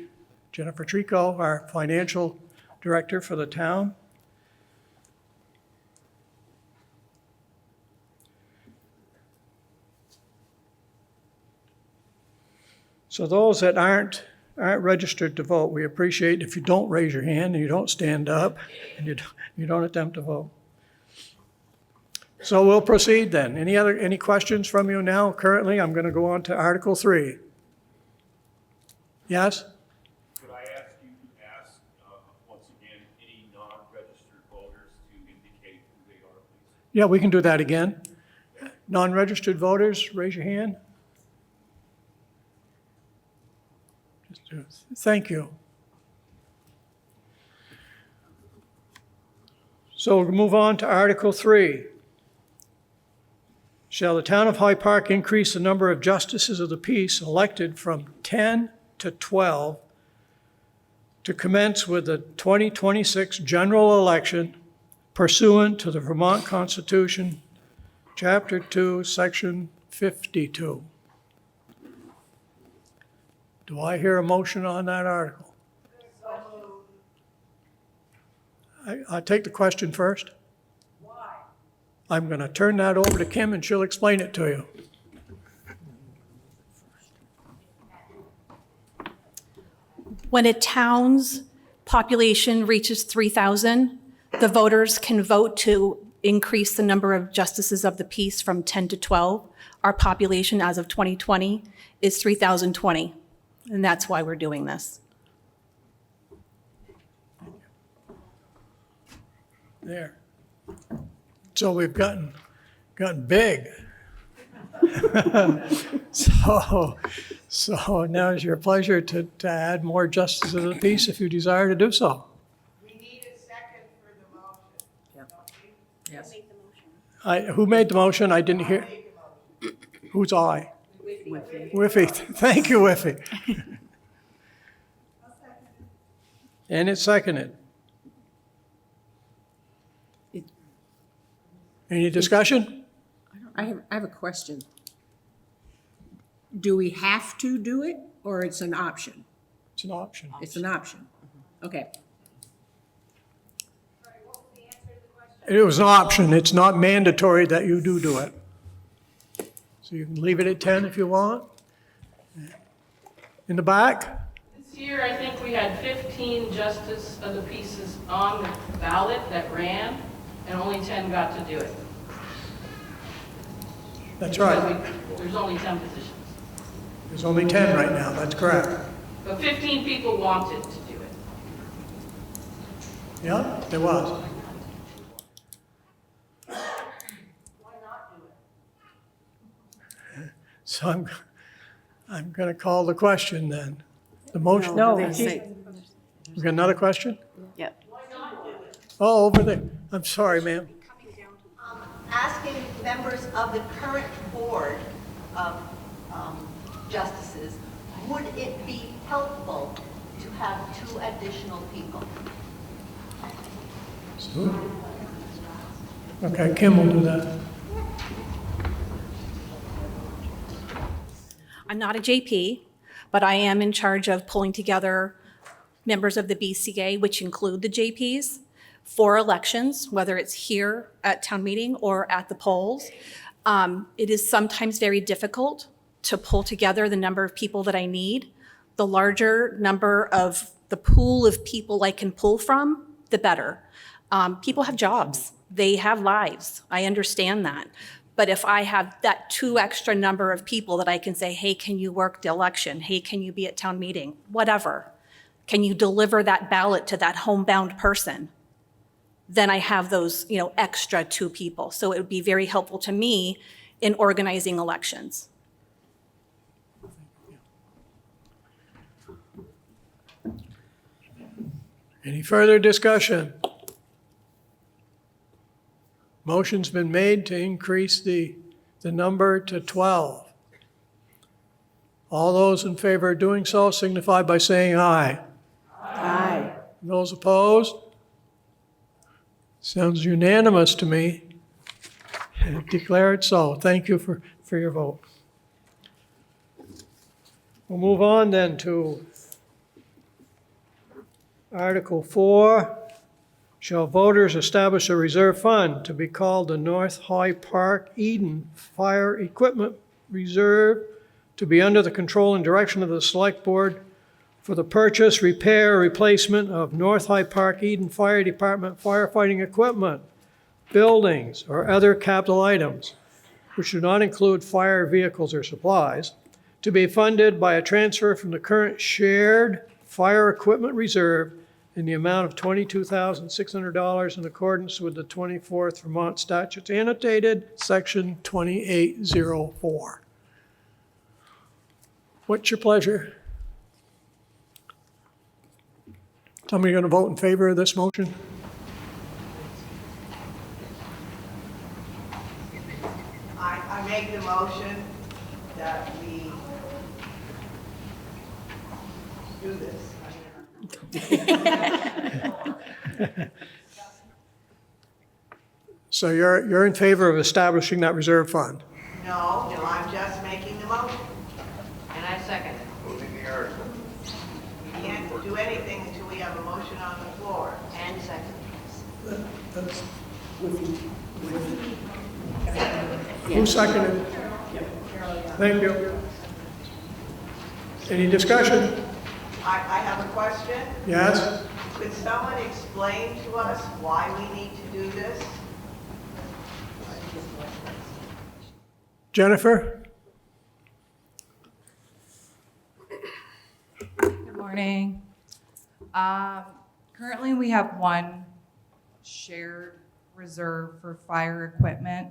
Jennifer Trico, our financial director for the town. So those that aren't registered to vote, we appreciate if you don't raise your hand and you don't stand up and you don't attempt to vote. So we'll proceed then. Any questions from you now? Currently, I'm going to go on to Article 3. Yes? Could I ask you to ask, once again, any non-registered voters to indicate who they are, please? Yeah, we can do that again. Non-registered voters, raise your hand. Thank you. So we'll move on to Article 3. Shall the Town of Hyde Park increase the number of justices of the peace elected from 10 to 12 to commence with the 2026 general election pursuant to the Vermont Constitution, Chapter 2, Section 52? Do I hear a motion on that article? I'll take the question first. Why? I'm going to turn that over to Kim and she'll explain it to you. When a town's population reaches 3,000, the voters can vote to increase the number of justices of the peace from 10 to 12. Our population as of 2020 is 3,020, and that's why we're doing this. There. So we've gotten big. So now it's your pleasure to add more justices of the peace if you desire to do so. We need a second for the motion. Yes. Who made the motion? I didn't hear. Who's I? Whiffy. Thank you, Whiffy. And it's seconded. Any discussion? I have a question. Do we have to do it, or it's an option? It's an option. It's an option. Okay. It was an option. It's not mandatory that you do it. So you can leave it at 10 if you want. In the back? This year, I think we had 15 justice of the pieces on the ballot that ran, and only 10 got to do it. That's right. Because there's only 10 positions. There's only 10 right now. That's correct. But 15 people wanted to do it. Yeah, there was. Why not do it? So I'm going to call the question then. The motion. No, We got another question? Yep. Why not do it? Oh, over there. I'm sorry, ma'am. Asking members of the current board of justices, would it be helpful to have 2 additional people? Okay, Kim will do that. I'm not a JP, but I am in charge of pulling together members of the BCA, which include the JPs, for elections, whether it's here at town meeting or at the polls. It is sometimes very difficult to pull together the number of people that I need. The larger number of the pool of people I can pull from, the better. People have jobs. They have lives. I understand that. But if I have that 2 extra number of people that I can say, hey, can you work the election? Hey, can you be at town meeting? Whatever. Can you deliver that ballot to that homebound person? Then I have those, extra 2 people. So it would be very helpful to me in organizing elections. Any further discussion? Motion's been made to increase the number to 12. All those in favor of doing so signify by saying aye. Aye. Those opposed? Sounds unanimous to me. Declare it so. Thank you for your vote. We'll move on then to Article 4. Shall voters establish a reserve fund to be called the North Hyde Park Eden Fire Equipment Reserve to be under the control and direction of the Select Board for the purchase, repair, or replacement of North Hyde Park Eden Fire Department firefighting equipment, buildings, or other capital items, which do not include fire vehicles or supplies, to be funded by a transfer from the current shared fire equipment reserve in the amount of $22,600 in accordance with the 24th Vermont Statutes annotated, Section 2804. What's your pleasure? Somebody going to vote in favor of this motion? I make the motion that we do this. So you're in favor of establishing that reserve fund? No, I'm just making the motion. And I second it. Moving the article. We can't do anything until we have a motion on the floor. And second. Who seconded? Thank you. Any discussion? I have a question. Yes? Could someone explain to us why we need to do this? Jennifer? Good morning. Currently, we have one shared reserve for fire equipment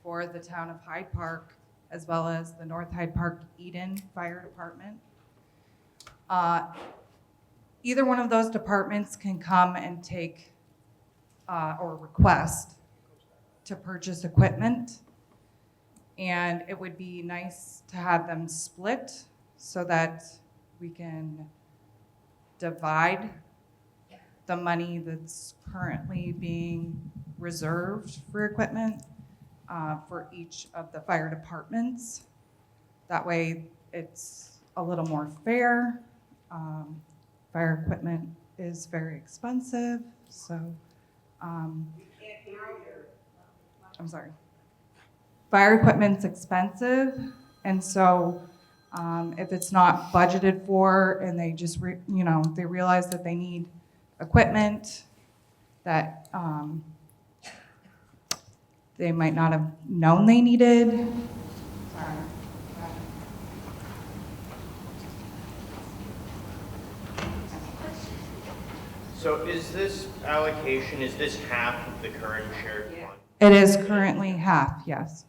for the town of Hyde Park, as well as the North Hyde Park Eden Fire Department. Either one of those departments can come and take or request to purchase equipment. And it would be nice to have them split so that we can divide the money that's currently being reserved for equipment for each of the fire departments. That way it's a little more fair. Fire equipment is very expensive, so I'm sorry. Fire equipment's expensive, and so if it's not budgeted for and they just, they realize that they need equipment that they might not have known they needed. Sorry. So is this allocation, is this half of the current shared fund? It is currently half, yes.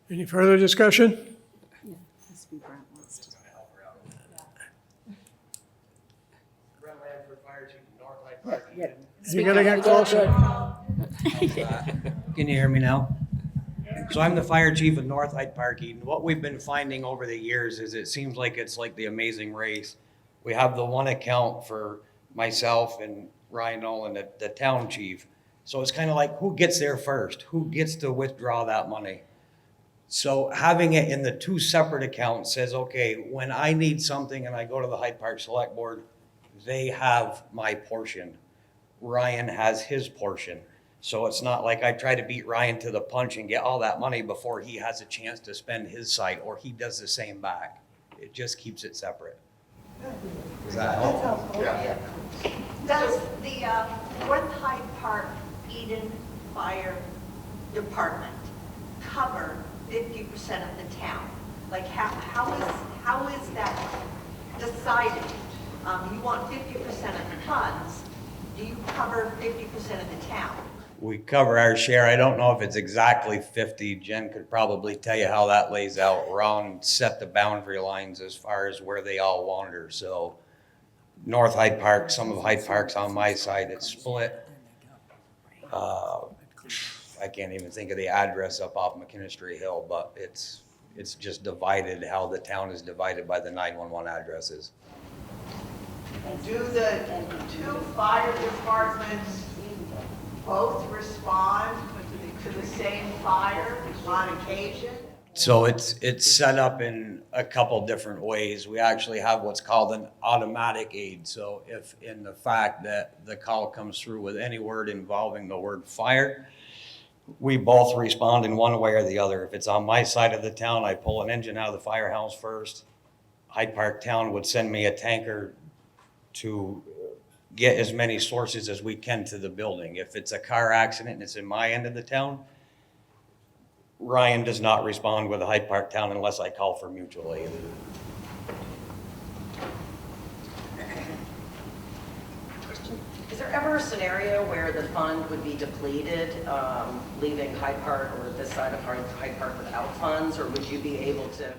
Any further discussion? You gotta get closer. Can you hear me now? So I'm the fire chief of North Hyde Park Eden. What we've been finding over the years is it seems like it's like the Amazing Race. We have the one account for myself and Ryan Nolan, the town chief. So it's kind of like, who gets there first? Who gets to withdraw that money? So having it in the two separate accounts says, okay, when I need something and I go to the Hyde Park Select Board, they have my portion. Ryan has his portion. So it's not like I try to beat Ryan to the punch and get all that money before he has a chance to spend his side, or he does the same back. It just keeps it separate. Does that help? Yeah. Does the North Hyde Park Eden Fire Department cover 50% of the town? Like how is that decided? You want 50% of the funds. Do you cover 50% of the town? We cover our share. I don't know if it's exactly 50. Jen could probably tell you how that lays out. Ron set the boundary lines as far as where they all wander. So North Hyde Park, some of Hyde Park's on my side, it's split. I can't even think of the address up off McKinstry Hill, but it's just divided how the town is divided by the 911 addresses. Do the two fire departments both respond to the same fire on occasion? So it's set up in a couple different ways. We actually have what's called an automatic aid. So if in the fact that the call comes through with any word involving the word fire, we both respond in one way or the other. If it's on my side of the town, I pull an engine out of the firehouse first. Hyde Park Town would send me a tanker to get as many sources as we can to the building. If it's a car accident and it's in my end of the town, Ryan does not respond with a Hyde Park Town unless I call for mutual aid. Is there ever a scenario where the fund would be depleted, leaving Hyde Park or this side of Hyde Park without funds, or would you be able to?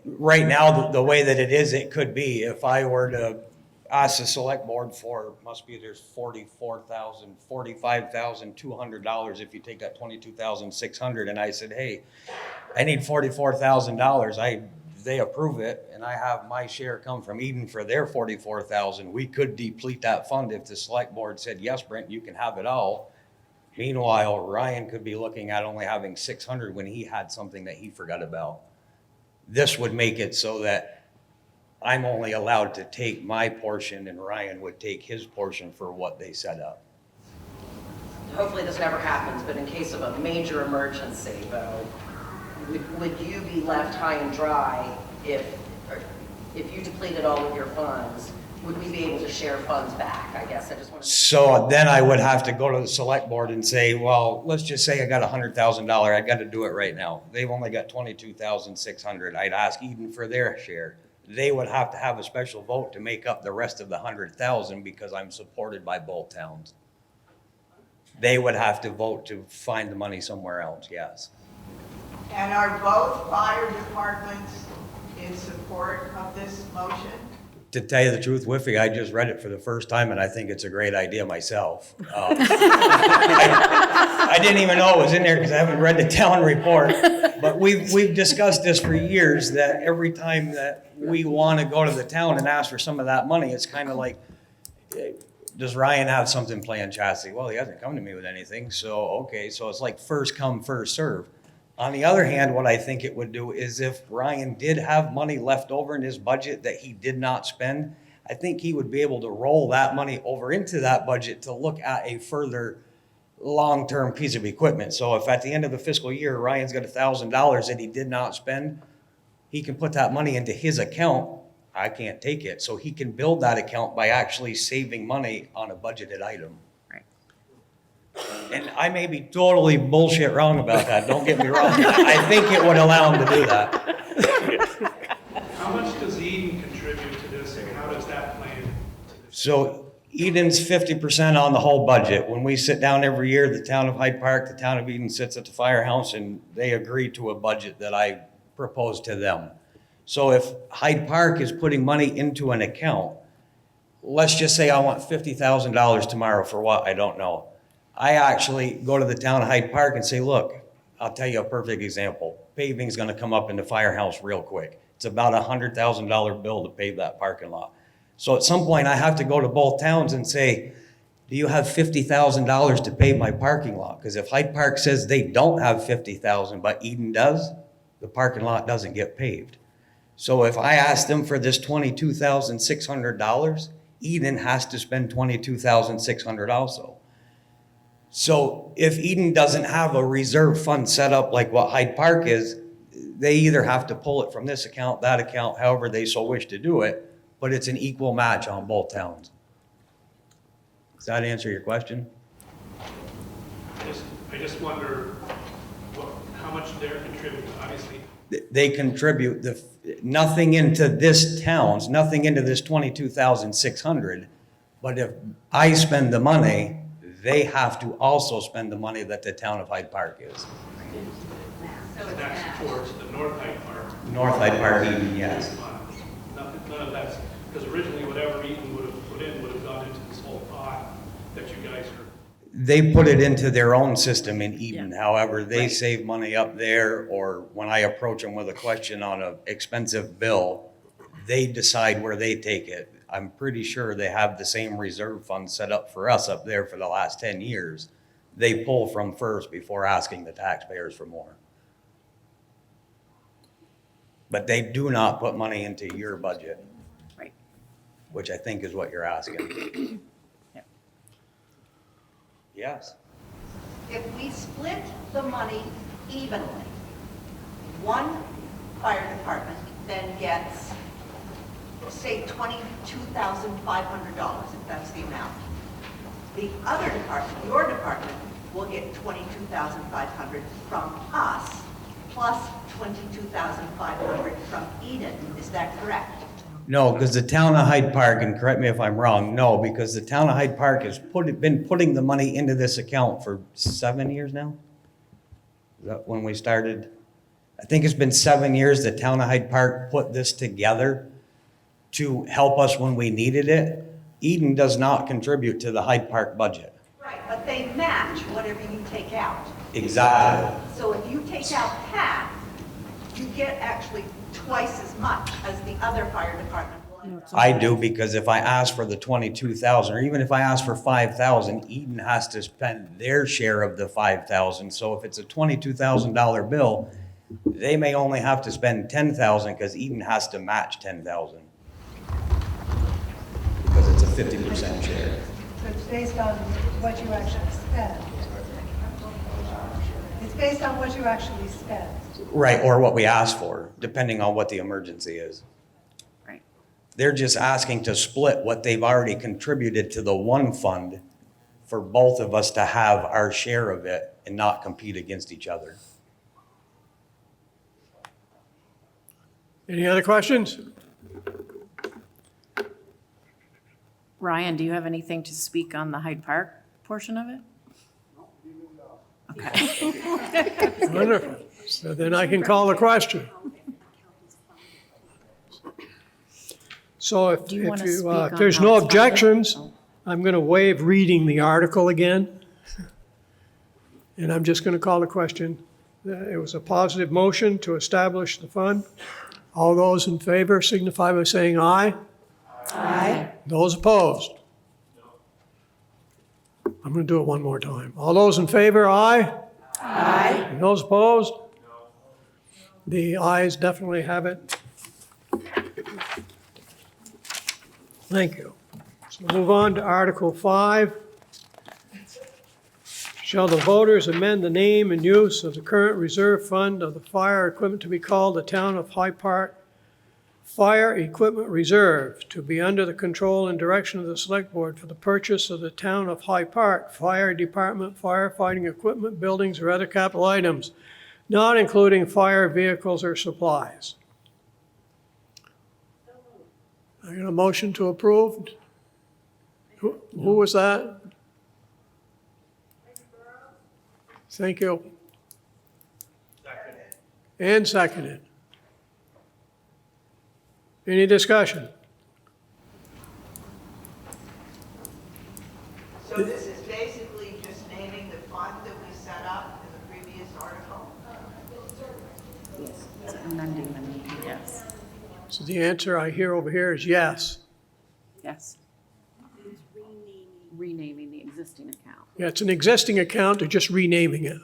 Right now, the way that it is, it could be. If I were to ask the select board for, must be there's $45,200 if you take that $22,600, and I said, hey, I need $44,000. They approve it, and I have my share come from Eden for their $44,000. We could deplete that fund if the select board said, yes, Brent, you can have it all. Meanwhile, Ryan could be looking at only having $600 when he had something that he forgot about. This would make it so that I'm only allowed to take my portion and Ryan would take his portion for what they set up. Hopefully this never happens, but in case of a major emergency, though, would you be left high and dry if you depleted all of your funds? Would we be able to share funds back? I guess I just want to. So then I would have to go to the select board and say, well, let's just say I got $100,000. I got to do it right now. They've only got $22,600. I'd ask Eden for their share. They would have to have a special vote to make up the rest of the $100,000 because I'm supported by both towns. They would have to vote to find the money somewhere else, yes. And are both fire departments in support of this motion? To tell you the truth, Whiffy, I just read it for the first time and I think it's a great idea myself. I didn't even know it was in there because I haven't read the town report. But we've discussed this for years, that every time that we want to go to the town and ask for some of that money, it's kind of like, does Ryan have something planned, Chassis? Well, he hasn't come to me with anything. So, okay, so it's like first come, first serve. On the other hand, what I think it would do is if Ryan did have money left over in his budget that he did not spend, I think he would be able to roll that money over into that budget to look at a further long-term piece of equipment. So if at the end of the fiscal year, Ryan's got $1,000 that he did not spend, he can put that money into his account. I can't take it. So he can build that account by actually saving money on a budgeted item. And I may be totally bullshit wrong about that, don't get me wrong. I think it would allow him to do that. How much does Eden contribute to this, and how does that play into this? So Eden's 50% on the whole budget. When we sit down every year, the town of Hyde Park, the town of Eden sits at the firehouse and they agree to a budget that I propose to them. So if Hyde Park is putting money into an account, let's just say I want $50,000 tomorrow for what, I don't know. I actually go to the town of Hyde Park and say, look, I'll tell you a perfect example. Paving's gonna come up in the firehouse real quick. It's about $100,000 bill to pave that parking lot. So at some point I have to go to both towns and say, do you have $50,000 to pave my parking lot? Because if Hyde Park says they don't have $50,000, but Eden does, the parking lot doesn't get paved. So if I ask them for this $22,600, Eden has to spend $22,600 also. So if Eden doesn't have a reserve fund set up like what Hyde Park is, they either have to pull it from this account, that account, however they so wish to do it, but it's an equal match on both towns. Does that answer your question? I just wonder how much they're contributing, obviously. They contribute nothing into this town's, nothing into this $22,600, but if I spend the money, they have to also spend the money that the town of Hyde Park is. So that's towards the North Hyde Park. North Hyde Park, Eden, yes. None of that's, because originally whatever Eden would have put in would have gone into this whole pot that you guys are. they put it into their own system in Eden. However, they save money up there, or when I approach them with a question on an expensive bill, they decide where they take it. I'm pretty sure they have the same reserve fund set up for us up there for the last 10 years. They pull from first before asking the taxpayers for more. But they do not put money into your budget. Right. Which I think is what you're asking. Yes. If we split the money evenly, one fire department then gets, say, $22,500, if that's the amount. The other department, your department, will get $22,500 from us, plus $22,500 from Eden. Is that correct? No, because the town of Hyde Park, and correct me if I'm wrong, no, because the town of Hyde Park has been putting the money into this account for 7 years now? Is that when we started? I think it's been 7 years the town of Hyde Park put this together to help us when we needed it. Eden does not contribute to the Hyde Park budget. Right, but they match whatever you take out. Exactly. So if you take out half, you get actually twice as much as the other fire department will. I do, because if I ask for the 22,000, or even if I ask for 5,000, Eden has to spend their share of the 5,000. So if it's a $22,000 bill, they may only have to spend 10,000 because Eden has to match 10,000. Because it's a 50% share. So it's based on what you actually spend. It's based on what you actually spend. Right, or what we ask for, depending on what the emergency is. Right. They're just asking to split what they've already contributed to the one fund for both of us to have our share of it and not compete against each other. Any other questions? Ryan, do you have anything to speak on the Hyde Park portion of it? Okay. Wonderful. So then I can call the question. So if Do you wanna speak if on there's how no it's funded? objections, I'm going to waive reading the article again. And I'm just going to call the question. It was a positive motion to establish the fund. All those in favor signify by saying aye. Aye. Those opposed? I'm going to do it one more time. All those in favor, aye? Aye. And those opposed? The ayes definitely have it. Thank you. So move on to Article 5. Shall the voters amend the name and use of the current reserve fund of the fire equipment to be called the Town of Hyde Park Fire Equipment Reserve, to be under the control and direction of the Selectboard for the purchase of the Town of Hyde Park Fire Department firefighting equipment, buildings, or other capital items, not including fire vehicles or supplies. I got a motion to approve. Who was that? Thank you. And seconded. Any discussion? So this is basically just naming the fund that we set up in the previous article? Yes, it's amending the name, yes. So the answer I hear over here is yes. Yes. Renaming the existing account. Yeah, it's an existing account, they're just renaming it.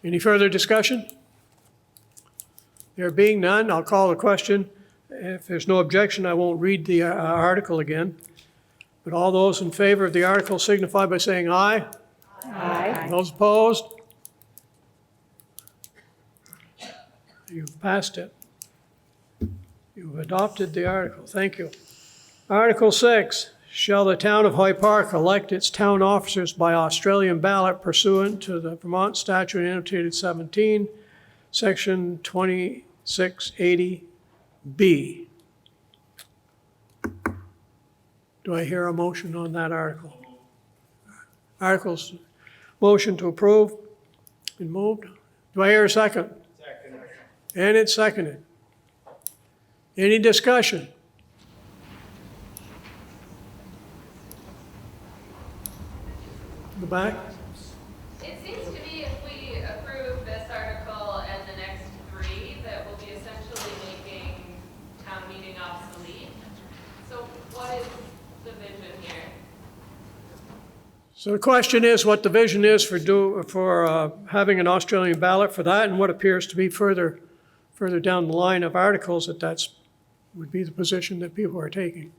Any further discussion? There being none, I'll call the question. If there's no objection, I won't read the article again. But all those in favor of the article signify by saying aye. Aye. Those opposed? You've passed it. You've adopted the article. Thank you. Article 6, shall the Town of Hyde Park elect its town officers by Australian ballot pursuant to the Vermont Statute annotated 17, Section 2680B. Do I hear a motion on that article? Articles, motion to approve, been moved. Do I hear a second? Second. And it's seconded. Any discussion? the back? It seems to me if we approve this article and the next three, that we'll be essentially making town meeting obsolete. So what is the vision here? So the question is what the vision is for having an Australian ballot for that, and what appears to be further down the line of articles that would be the position that people are taking.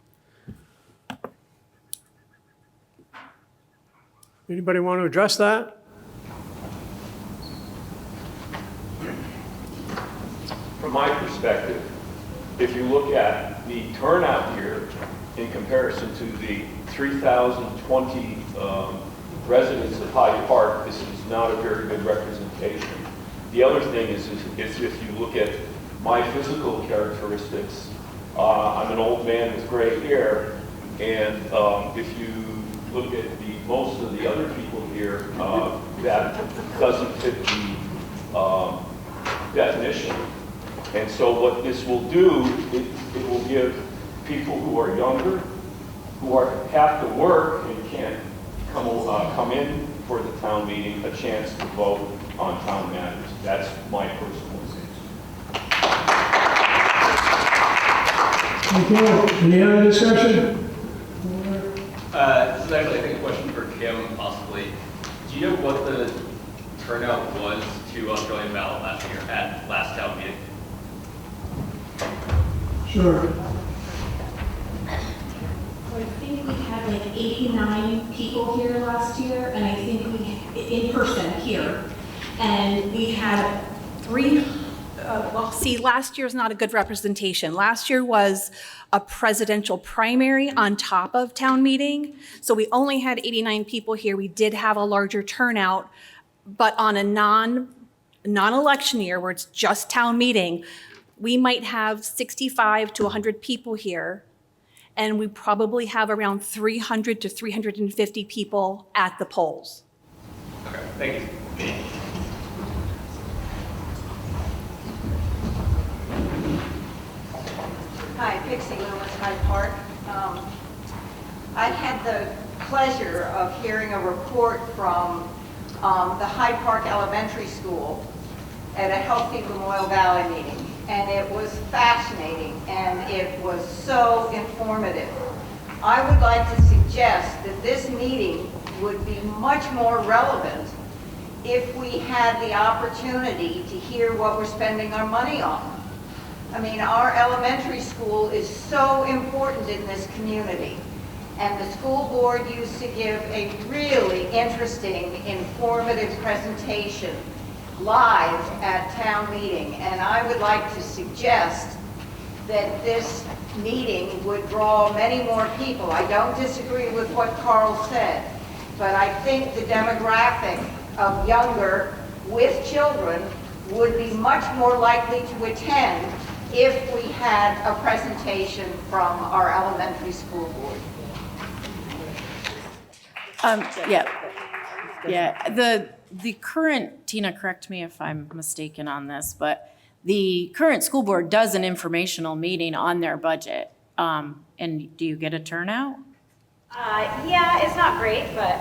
Anybody want to address that? From my perspective, if you look at the turnout here in comparison to the 3,020 residents of Hyde Park, this is not a very good representation. The other thing is if you look at my physical characteristics, I'm an old man with gray hair, and if you look at most of the other people here, that doesn't fit the definition. And so what this will do, it will give people who are younger, who have to work and can't come in for the town meeting, a chance to vote on town matters. That's my personal opinion. Thank you. Any other discussion? This is actually, I think, a question for Kim, possibly. Do you know what the turnout was to Australian ballot last year at last town meeting? Sure. So I think we had like 89 people here last year, and I think we, in person here, and we had well, see, last year's not a good representation. Last year was a presidential primary on top of town meeting, so we only had 89 people here. We did have a larger turnout, but on a non-election year where it's just town meeting, we might have 65 to 100 people here, and we probably have around 300 to 350 people at the polls. Okay, thank you. Hi, Pixie Lewis, Hyde Park. I had the pleasure of hearing a report from the Hyde Park Elementary School at a Healthy Lamoille Valley meeting, and it was fascinating and it was so informative. I would like to suggest that this meeting would be much more relevant if we had the opportunity to hear what we're spending our money on. I mean, our elementary school is so important in this community, and the school board used to give a really interesting, informative presentation live at town meeting, and I would like to suggest that this meeting would draw many more people. I don't disagree with what Carl said, but I think the demographic of younger with children would be much more likely to attend if we had a presentation from our elementary school board. The current, Tina, correct me if I'm mistaken on this, but the current school board does an informational meeting on their budget. And do you get a turnout? Yeah, it's not great, but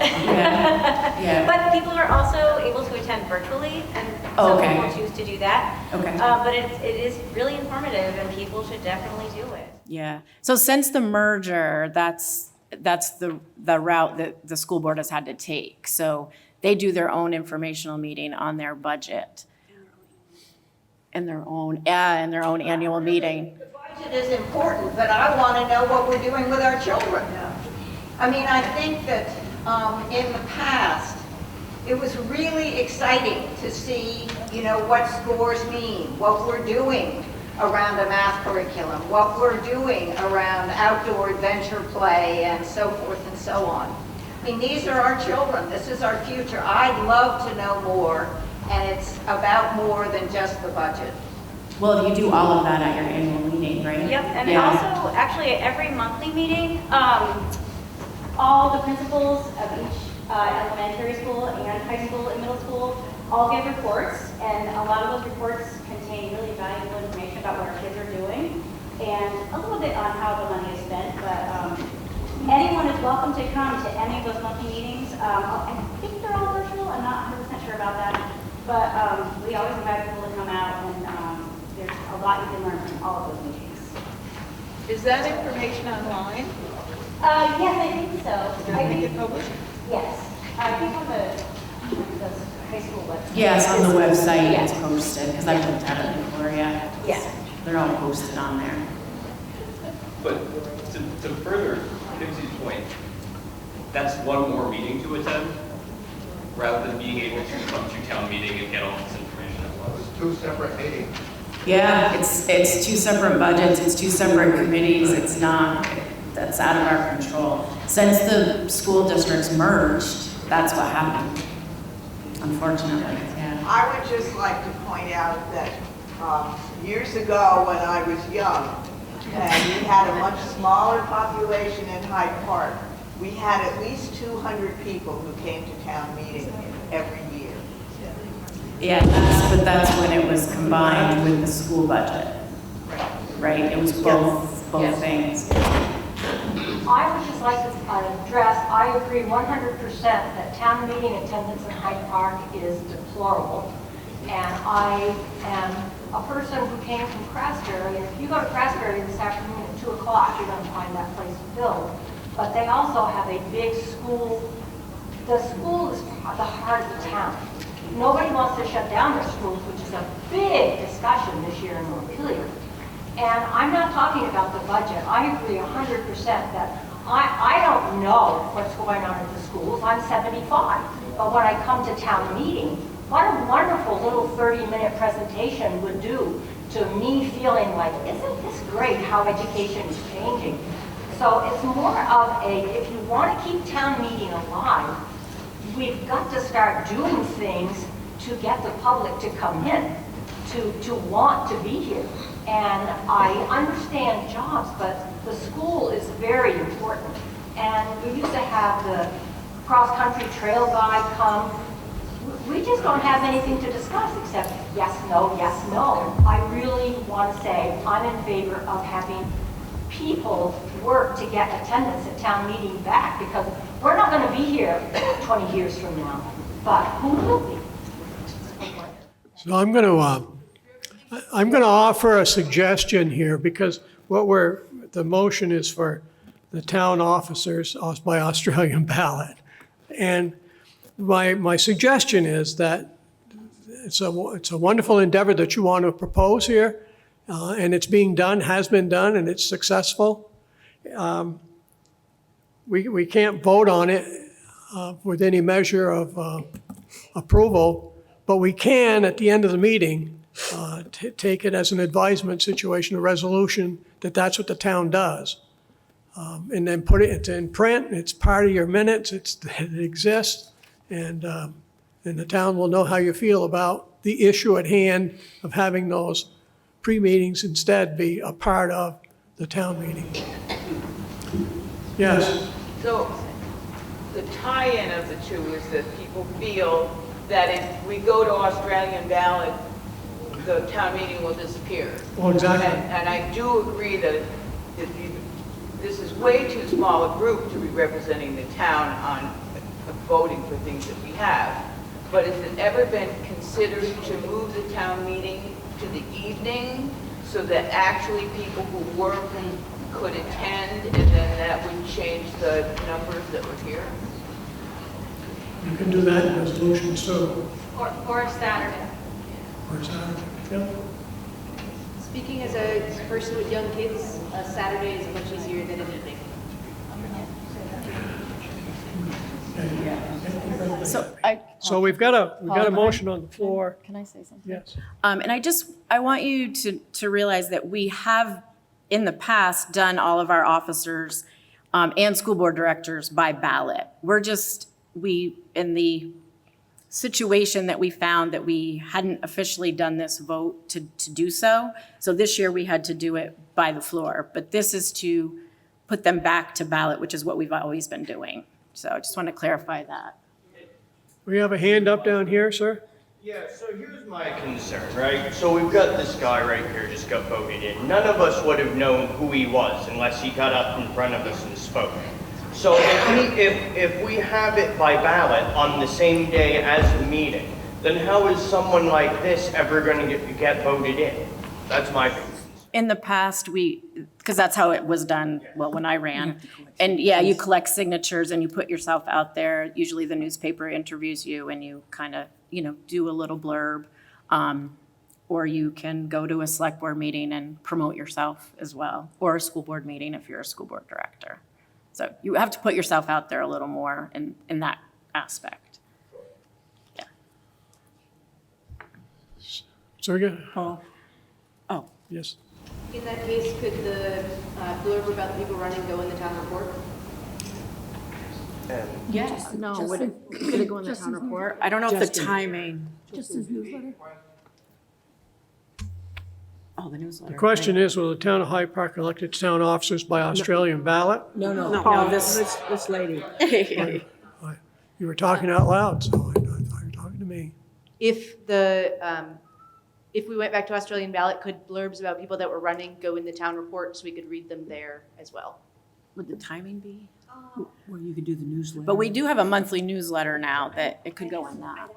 but people are also able to attend virtually, and some people choose to do that. Okay. But it is really informative, and people should definitely do it. Yeah. So since the merger, that's the route that the school board has had to take. So they do their own informational meeting on their budget, and their own annual meeting. The budget is important, but I want to know what we're doing with our children. I mean, I think that in the past, it was really exciting to see, you know, what scores mean, what we're doing around a math curriculum, what we're doing around outdoor adventure play, and so forth and so on. I mean, these are our children. This is our future. I'd love to know more, and it's about more than just the budget. Well, you do all of that at your annual meeting, right? Yep, and also, actually, at every monthly meeting, all the principals of each elementary school and high school and middle school all give reports, and a lot of those reports contain really valuable information about what our kids are doing, and a little bit on how the money is spent, but anyone is welcome to come to any of those monthly meetings. But we always invite people to come out, and there's a lot you can learn from all of those meetings. Is that information online? Yes, I think so. Does it make it published? Yes. I think on the high school website. Yeah, it's on the website, Yeah. it's posted, because I've looked at it before, yeah. Yeah. They're all posted on there. But to further Kimsey's point, that's one more meeting to attend, rather than being able to come to town meeting and get all this information at once. It's 2 separate meetings. Yeah, it's 2 separate budgets, it's 2 separate committees, it's not, that's out of our control. Since the school districts merged, that's what happened, unfortunately, yeah. I would just like to point out that years ago when I was young, and we had a much smaller population in Hyde Park, we had at least 200 people who came to town meeting every year. Yeah, but that's when it was combined with the school budget, right? It was both things. I would just like to address, I agree 100% that town meeting attendance in Hyde Park is deplorable. And I am a person who came from Craftsbury, and if you go to Craftsbury this afternoon at 2 o'clock, you're going to find that place filled. But they also have a big school. The school is the heart of the town. Nobody wants to shut down their schools, which is a big discussion this year in Montpelier. And I'm not talking about the budget. I agree 100% that I don't know what's going on at the schools. I'm 75. But when I come to town meeting, what a wonderful little 30-minute presentation would do to me feeling like, isn't this great how education is changing? So it's more of a, if you want to keep town meeting alive, we've got to start doing things to get the public to come in, to want to be here. And I understand jobs, but the school is very important. And we used to have the cross-country trail guide come. We just don't have anything to discuss except yes, no, yes, no. I really want to say I'm in favor of having people work to get attendance at town meeting back, because we're not going to be here 20 years from now, but who will be? So I'm going to offer a suggestion here, because the motion is for the town officers by Australian ballot. And my suggestion is that it's a wonderful endeavor that you want to propose here, and it's being done, has been done, and it's successful. We can't vote on it with any measure of approval, but we can, at the end of the meeting, take it as an advisement situation, a resolution that that's what the town does. And then put it in print, it's part of your minutes, it exists, and the town will know how you feel about the issue at hand of having those pre-meetings instead be a part of the town meeting. Yes? So the tie-in of the two is that people feel that if we go to Australian ballot, the town meeting will disappear. Well, exactly. And I do agree that this is way too small a group to be representing the town on voting for things that we have. But has it ever been considered to move the town meeting to the evening so that actually people who work could attend, and then that would change the numbers that were here? You can do that in resolution, so. Or Saturday. Or Saturday, yeah. Speaking as a person with young kids, a Saturday is much easier than an evening. So we've got a motion on the floor. Can I say something? Yes. And I want you to realize that we have in the past done all of our officers and school board directors by ballot. In the situation that we found that we hadn't officially done this vote to do so. So this year we had to do it by the floor, but this is to put them back to ballot, which is what we've always been doing. So I just want to clarify that. We have a hand up down here, sir. Yeah, so here's my concern, right? So we've got this guy right here just got voted in. None of us would have known who he was unless he got up in front of us and spoke. So if we have it by ballot on the same day as the meeting, then how is someone like this ever going to get voted in? That's my big concern. In the past, because that's how it was done, well, when I ran. And yeah, you collect signatures and you put yourself out there. Usually the newspaper interviews you and you kind of, do a little blurb. Or you can go to a select board meeting and promote yourself as well, or a school board meeting if you're a school board director. So you have to put yourself out there a little more in that aspect. Yeah. So again, Oh. yes. In that case, could the blurb about the people running go in the town report? Yes. No, would it go in the town report? I don't know if the timing. Just as newsletter? Oh, the newsletter. The question is, will the town of Hyde Park elect its town officers by Australian ballot? No, this lady. You were talking out loud, so I thought you were talking to me. If we went back to Australian ballot, could blurbs about people that were running go in the town report so we could read them there as well? Would the timing be? Well, you could do the newsletter. But we do have a monthly newsletter now that it could go in that. I'd have to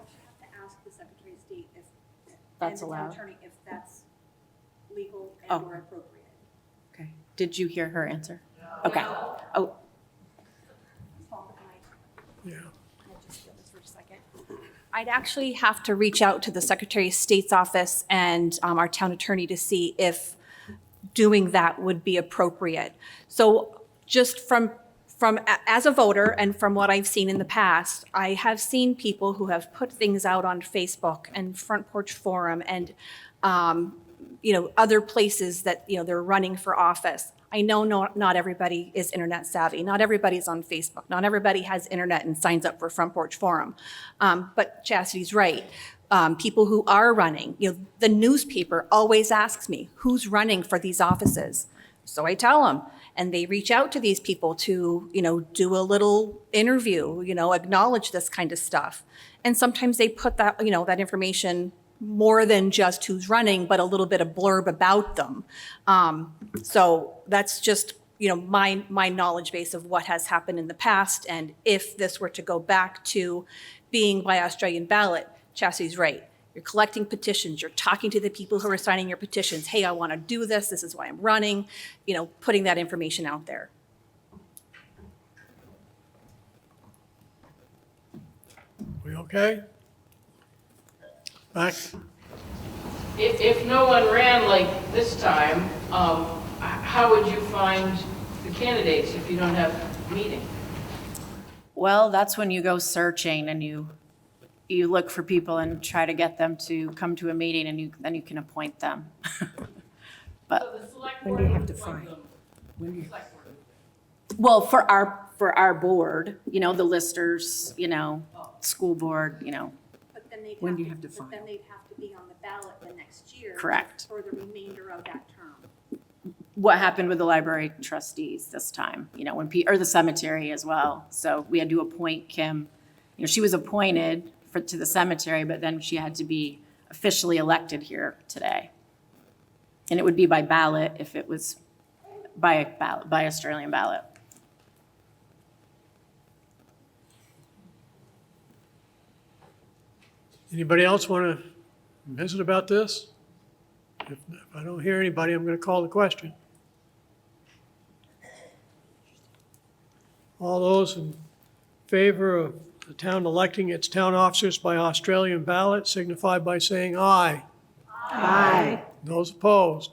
ask the Secretary of State if, That's and the town allowed? attorney, if that's legal Oh. and or appropriate. Okay. Did you hear her answer? Okay. Oh, Yeah. I'd actually have to reach out to the Secretary of State's office and our town attorney to see if doing that would be appropriate. So just from as a voter and from what I've seen in the past, I have seen people who have put things out on Facebook and Front Porch Forum and other places that they're running for office. I know not everybody is internet savvy. Not everybody's on Facebook. Not everybody has internet and signs up for Front Porch Forum. But Chastity's right. People who are running, the newspaper always asks me, who's running for these offices? So I tell them, and they reach out to these people to, do a little interview, acknowledge this kind of stuff. And sometimes they put that, that information more than just who's running, but a little bit of blurb about them. So that's just, my knowledge base of what has happened in the past. And if this were to go back to being by Australian ballot, Chastity's right. You're collecting petitions. You're talking to the people who are signing your petitions. Hey, I want to do this. This is why I'm running. Putting that information out there. We okay? Back? If no one ran like this time, how would you find the candidates if you don't have a meeting? well, that's when you go searching and you look for people and try to get them to come to a meeting and then you can appoint them. But When do you have to find? When do you? well, for our board, the listers, school board, But then they'd When do you have to find? But then they'd have to be on the ballot the next year. Correct. For the remainder of that term. what happened with the library trustees this time, when or the cemetery as well. So we had to appoint Kim. She was appointed to the cemetery, but then she had to be officially elected here today. And it would be by ballot if it was by Australian ballot. Anybody else want to visit about this? If I don't hear anybody, I'm going to call the question. All those in favor of the town electing its town officers by Australian ballot signify by saying aye. Aye. Those opposed?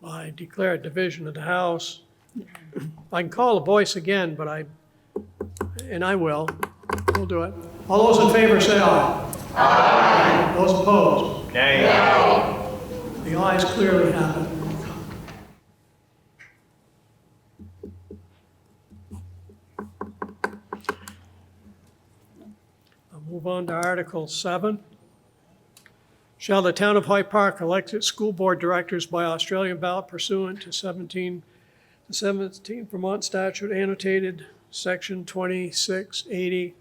I declare a division of the House. I can call the voice again, but I will. We'll do it. All those in favor say aye. Aye. Those opposed? Nay. The ayes clearly have it. I'll move on to Article 7. Shall the town of Hyde Park elect its school board directors by Australian ballot pursuant to 17 Vermont statute annotated section 2680B?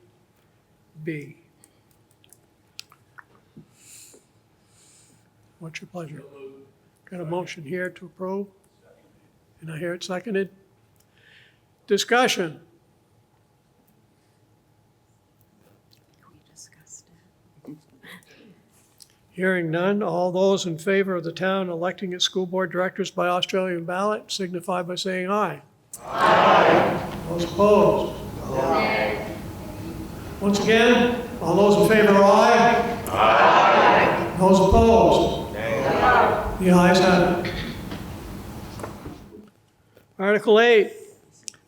What's your pleasure? Got a motion here to approve? And I hear it seconded. Discussion. Hearing none, all those in favor of the town electing its school board directors by Australian ballot signify by saying aye. Aye. Those opposed? Aye. Once again, all those in favor, aye. Aye. Those opposed? Aye. The ayes have it. Article 8,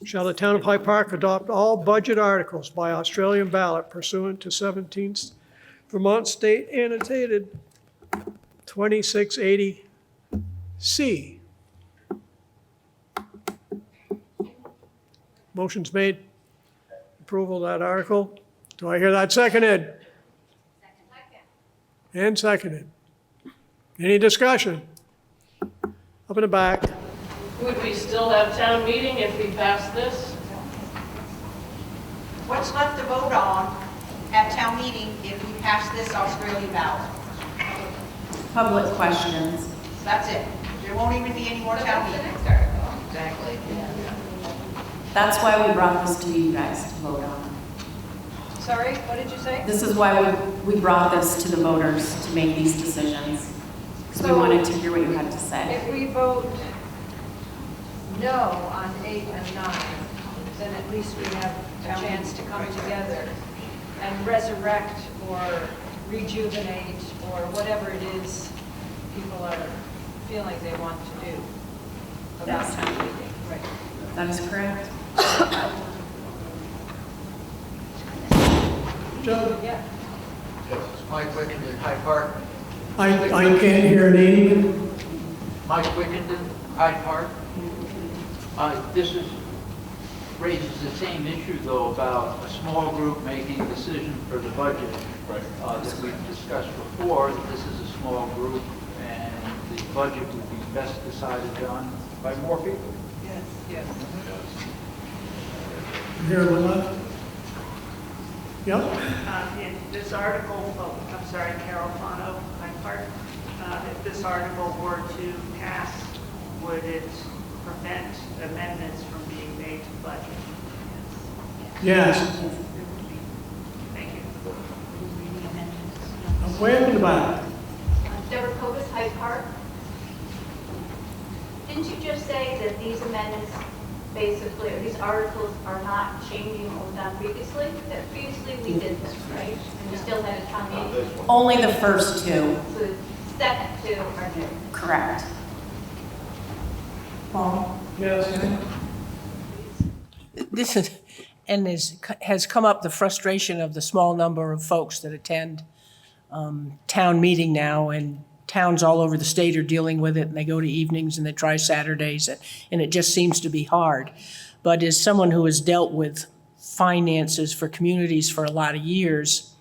shall the town of Hyde Park adopt all budget articles by Australian ballot pursuant to 17th Vermont State Annotated 2680C? Motion's made. Approval of that article. Do I hear that seconded? And seconded. Any discussion? Up in the back. Would we still have town meeting if we passed this? What's left to vote on at town meeting if we pass this Australian ballot? Public questions. That's it. There won't even be any more town meeting. Exactly. That's why we brought this to you guys to vote on. Sorry, what did you say? This is why we brought this to the voters to make these decisions. Because we wanted to hear what you had to say. If we vote no on 8 and 9, then at least we have a chance to come together and resurrect or rejuvenate or whatever it is people are feeling they want to do about town meeting. Right. That is correct. Joe? Yeah. Yes, it's Mike Wickenden, Hyde Park. I can't hear a name. Mike Wickenden, Hyde Park. This raises the same issue, though, about a small group making a decision for the budget that we've discussed before. That this is a small group, and the budget would be best decided on by more people. Yes, yes. Here on the left. Yep. In this article, I'm sorry, Carol Fano, Hyde Park. If this article were to pass, would it prevent amendments from being made to the budget? Yes. Thank you. Way up in the back. Deborah Kovas, Hyde Park. Didn't you just say that these amendments, basically, or these articles are not changing what was done previously? That previously we did this, right? And we still had a town meeting? Only the first two. So the second two are new. Correct. Paul? Yes. This is, and has come up the frustration of the small number of folks that attend town meeting now, and towns all over the state are dealing with it, and they go to evenings and they try Saturdays, and it just seems to be hard. But as someone who has dealt with finances for communities for a lot of years,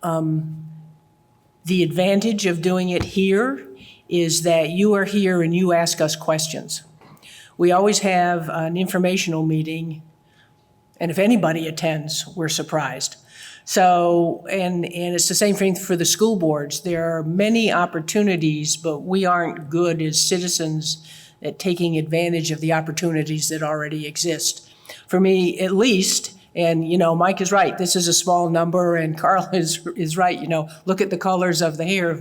the advantage of doing it here is that you are here and you ask us questions. We always have an informational meeting, and if anybody attends, we're surprised. So, and it's the same thing for the school boards. There are many opportunities, but we aren't good as citizens at taking advantage of the opportunities that already exist. For me, at least, and Mike is right, this is a small number, and Carl is right, look at the colors of the hair.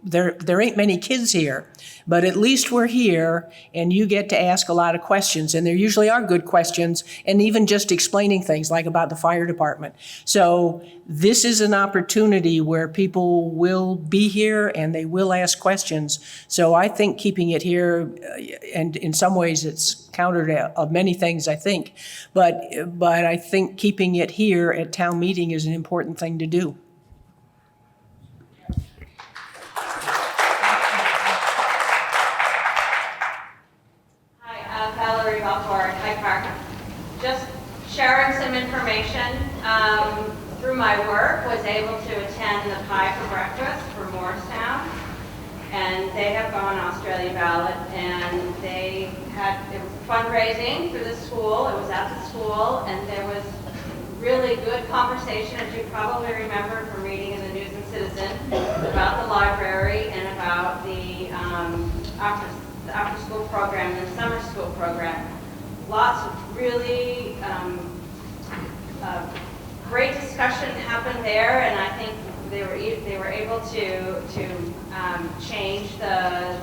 There ain't many kids here, but at least we're here, and you get to ask a lot of questions, and there usually are good questions, and even just explaining things like about the fire department. So this is an opportunity where people will be here and they will ask questions. So I think keeping it here, and in some ways it's counter to many things, I think, but I think keeping it here at town meeting is an important thing to do. Hi, Valerie Balfour, Hyde Park. Just sharing some information. Through my work, was able to attend the Pie for Breakfast for Morristown, and they have gone Australian ballot, and it was fundraising for the school. It was at the school, and there was really good conversation, as you probably remember from reading in the News and Citizen, about the library and about the after-school program and the summer school program. Lots of really great discussion happened there, and I think they were able to change the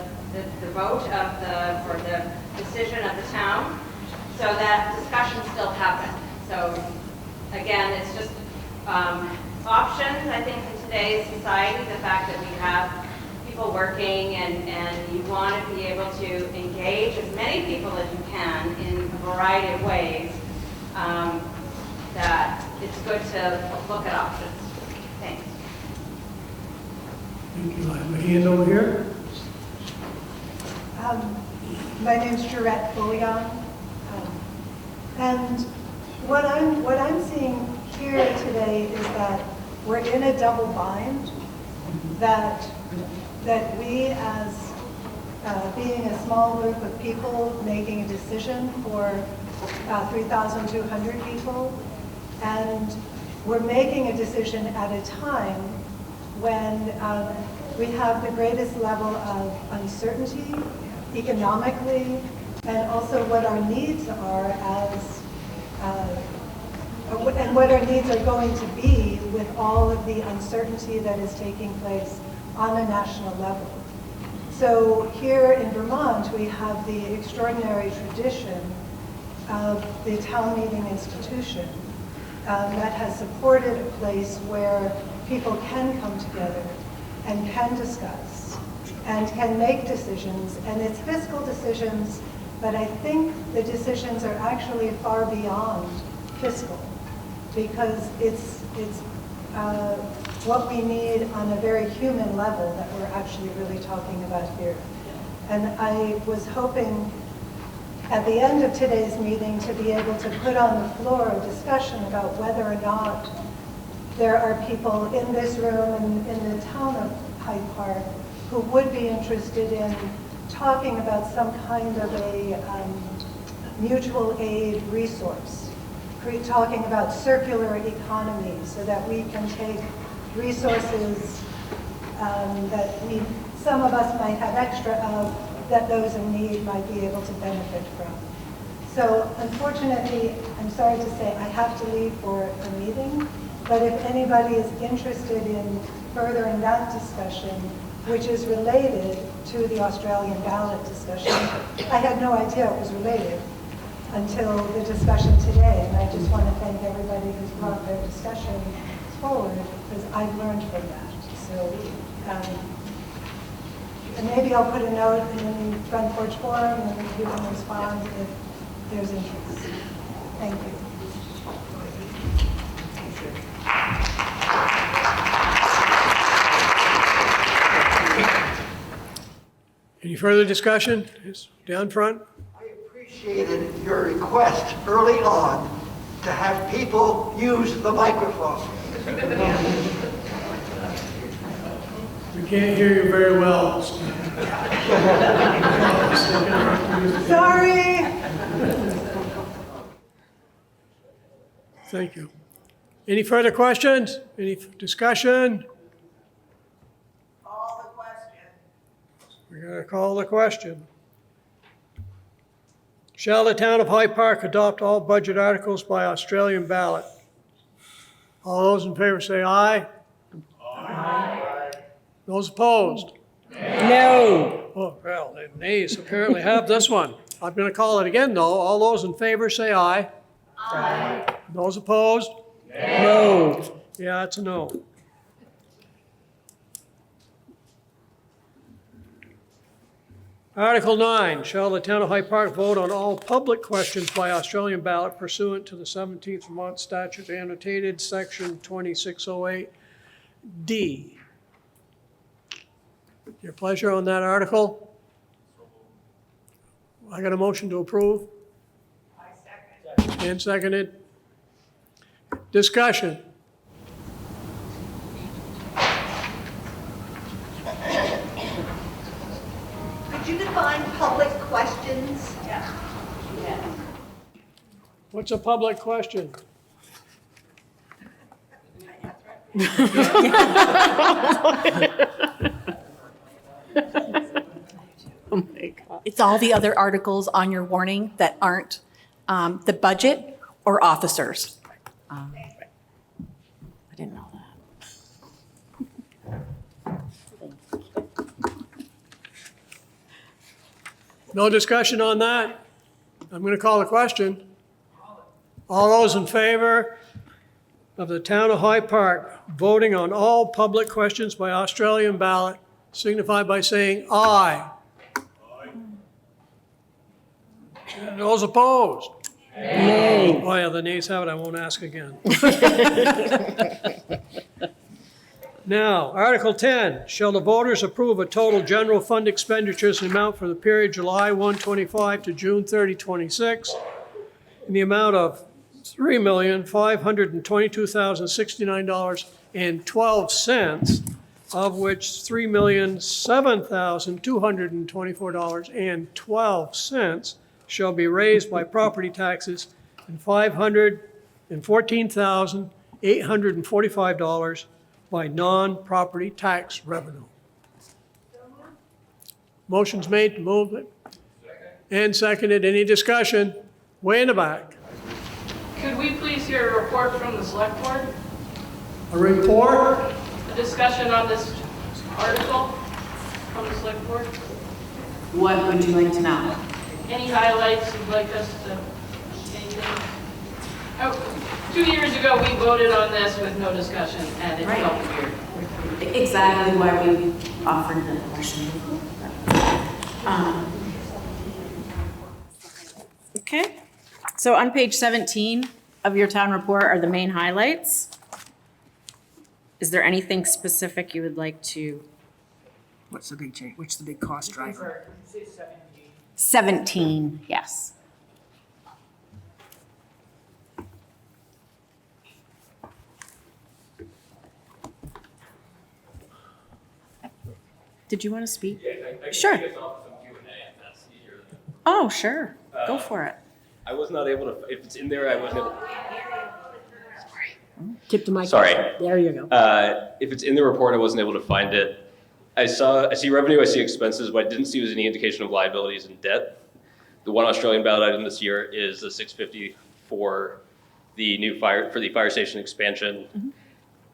vote for the decision of the town, so that discussion still happened. So again, it's just options, I think, in today's society, the fact that we have people working and you want to be able to engage as many people as you can in a variety of ways, that it's good to look at options. Thanks. Thank you. I have a hand over here. My name's Jarette Bouillon. And what I'm seeing here today is that we're in a double bind, that we as being a small group of people making a decision for 3,200 people, and we're making a decision at a time when we have the greatest level of uncertainty economically, and also what our needs are as and what our needs are going to be with all of the uncertainty that is taking place on a national level. So here in Vermont, we have the extraordinary tradition of the town meeting institution that has supported a place where people can come together and can discuss and can make decisions. And it's fiscal decisions, but I think the decisions are actually far beyond fiscal, because it's what we need on a very human level that we're actually really talking about here. And I was hoping at the end of today's meeting to be able to put on the floor a discussion about whether or not there are people in this room and in the town of Hyde Park who would be interested in talking about some kind of a mutual aid resource, talking about circular economy so that we can take resources that some of us might have extra of, that those in need might be able to benefit from. So unfortunately, I'm sorry to say, I have to leave for a meeting, but if anybody is interested in furthering that discussion, which is related to the Australian ballot discussion, I had no idea it was related until the discussion today, and I just want to thank everybody who's brought their discussion forward, because I've learned from that. So, and maybe I'll put a note in the Front Porch Forum and you can respond if there's interest. Thank you. Any further discussion? Yes, down front. Appreciated your request early on to have people use the microphone. We can't hear you very well. Sorry. Thank you. Any further questions? Any discussion? Call the question. We're going to call the question. Shall the town of Hyde Park adopt all budget articles by Australian ballot? All those in favor say aye. Aye. Those opposed? No. Oh, well, the nays apparently have this one. I'm going to call it again, though. All those in favor say aye. Aye. Those opposed? No. Yeah, it's a no. Article 9, shall the town of Hyde Park vote on all public questions by Australian ballot pursuant to the 17th Vermont statute annotated section 2608D? Your pleasure on that article? I got a motion to approve? I second. And seconded. Discussion. Could you define public questions? Yeah. What's a public question? Oh my God. It's all the other articles on your warning that aren't the budget or officers. I didn't know that. No discussion on that? I'm going to call the question. All those in favor of the Town of Hyde Park voting on all public questions by Australian ballot signify by saying aye. And those opposed? Nay. Oh yeah, the nays have it, I won't ask again. Now, Article 10, shall the voters approve a total general fund expenditures amount for the period July 1, 25 to June 30, 26 in the amount of $3,522,069.12, of which $3,007,224.12 shall be raised by property taxes and $514,845 by non-property tax revenue. Motion's made to move it. And seconded. Any discussion? Way in the back. Could we please hear a report from the select board? A report? A discussion on this article from the select board? What would you like to know? Any highlights you'd like us to, anything? Oh, 2 years ago, we voted on this with no discussion, and it felt weird. Exactly why we offered the question. Okay, so on page 17 of your town report are the main highlights. Is there anything specific you would like to? What's the big change? What's the big cost driver? 17, yes. Did you want to speak? Sure. Oh, sure. Go for it. I was not able to, if it's in there, I wasn't able. Tip the mic. Sorry. There you go. If it's in the report, I wasn't able to find it. I see revenue, I see expenses, what I didn't see was any indication of liabilities and debt. The one Australian ballot item this year is the $650 for the new fire station expansion. Mm-hmm.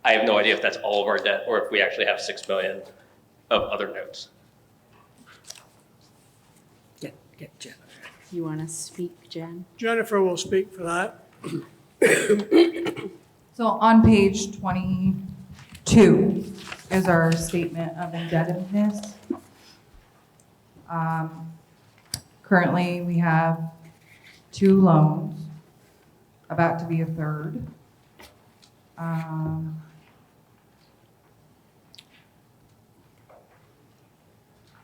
I have no idea if that's all of our debt or if we actually have $6 million of other notes. Get Jen. You want to speak, Jen? Jennifer will speak for that. So on page 22 is our statement of indebtedness. Currently, we have 2 loans, about to be a third.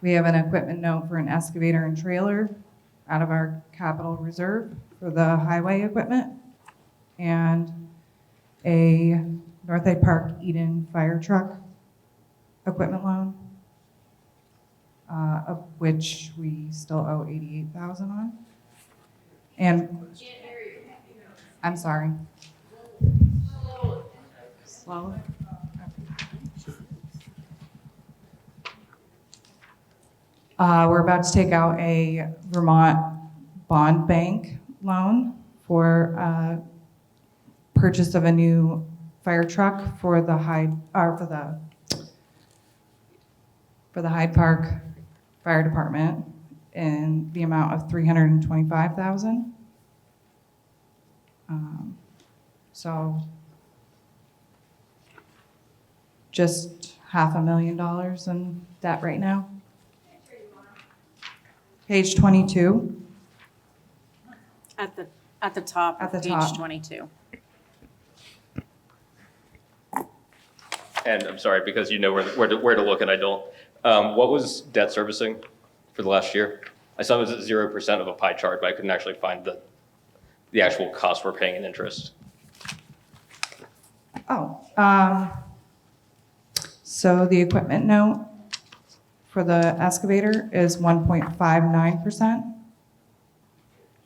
We have an equipment note for an excavator and trailer out of our capital reserve for the highway equipment, and a North Hyde Park Eden fire truck equipment loan, of which we still owe $88,000 on. And I'm sorry. Slow. We're about to take out a Vermont bond bank loan for purchase of a new fire truck for the Hyde Park Fire Department in the amount of $325,000. So just $500,000 in debt right now. Page 22. At the top of page 22. And I'm sorry, because you know where to look and I don't. What was debt servicing for the last year? I saw it was at 0% of a pie chart, but I couldn't actually find the actual cost we're paying in interest. So the equipment note for the excavator is 1.59%.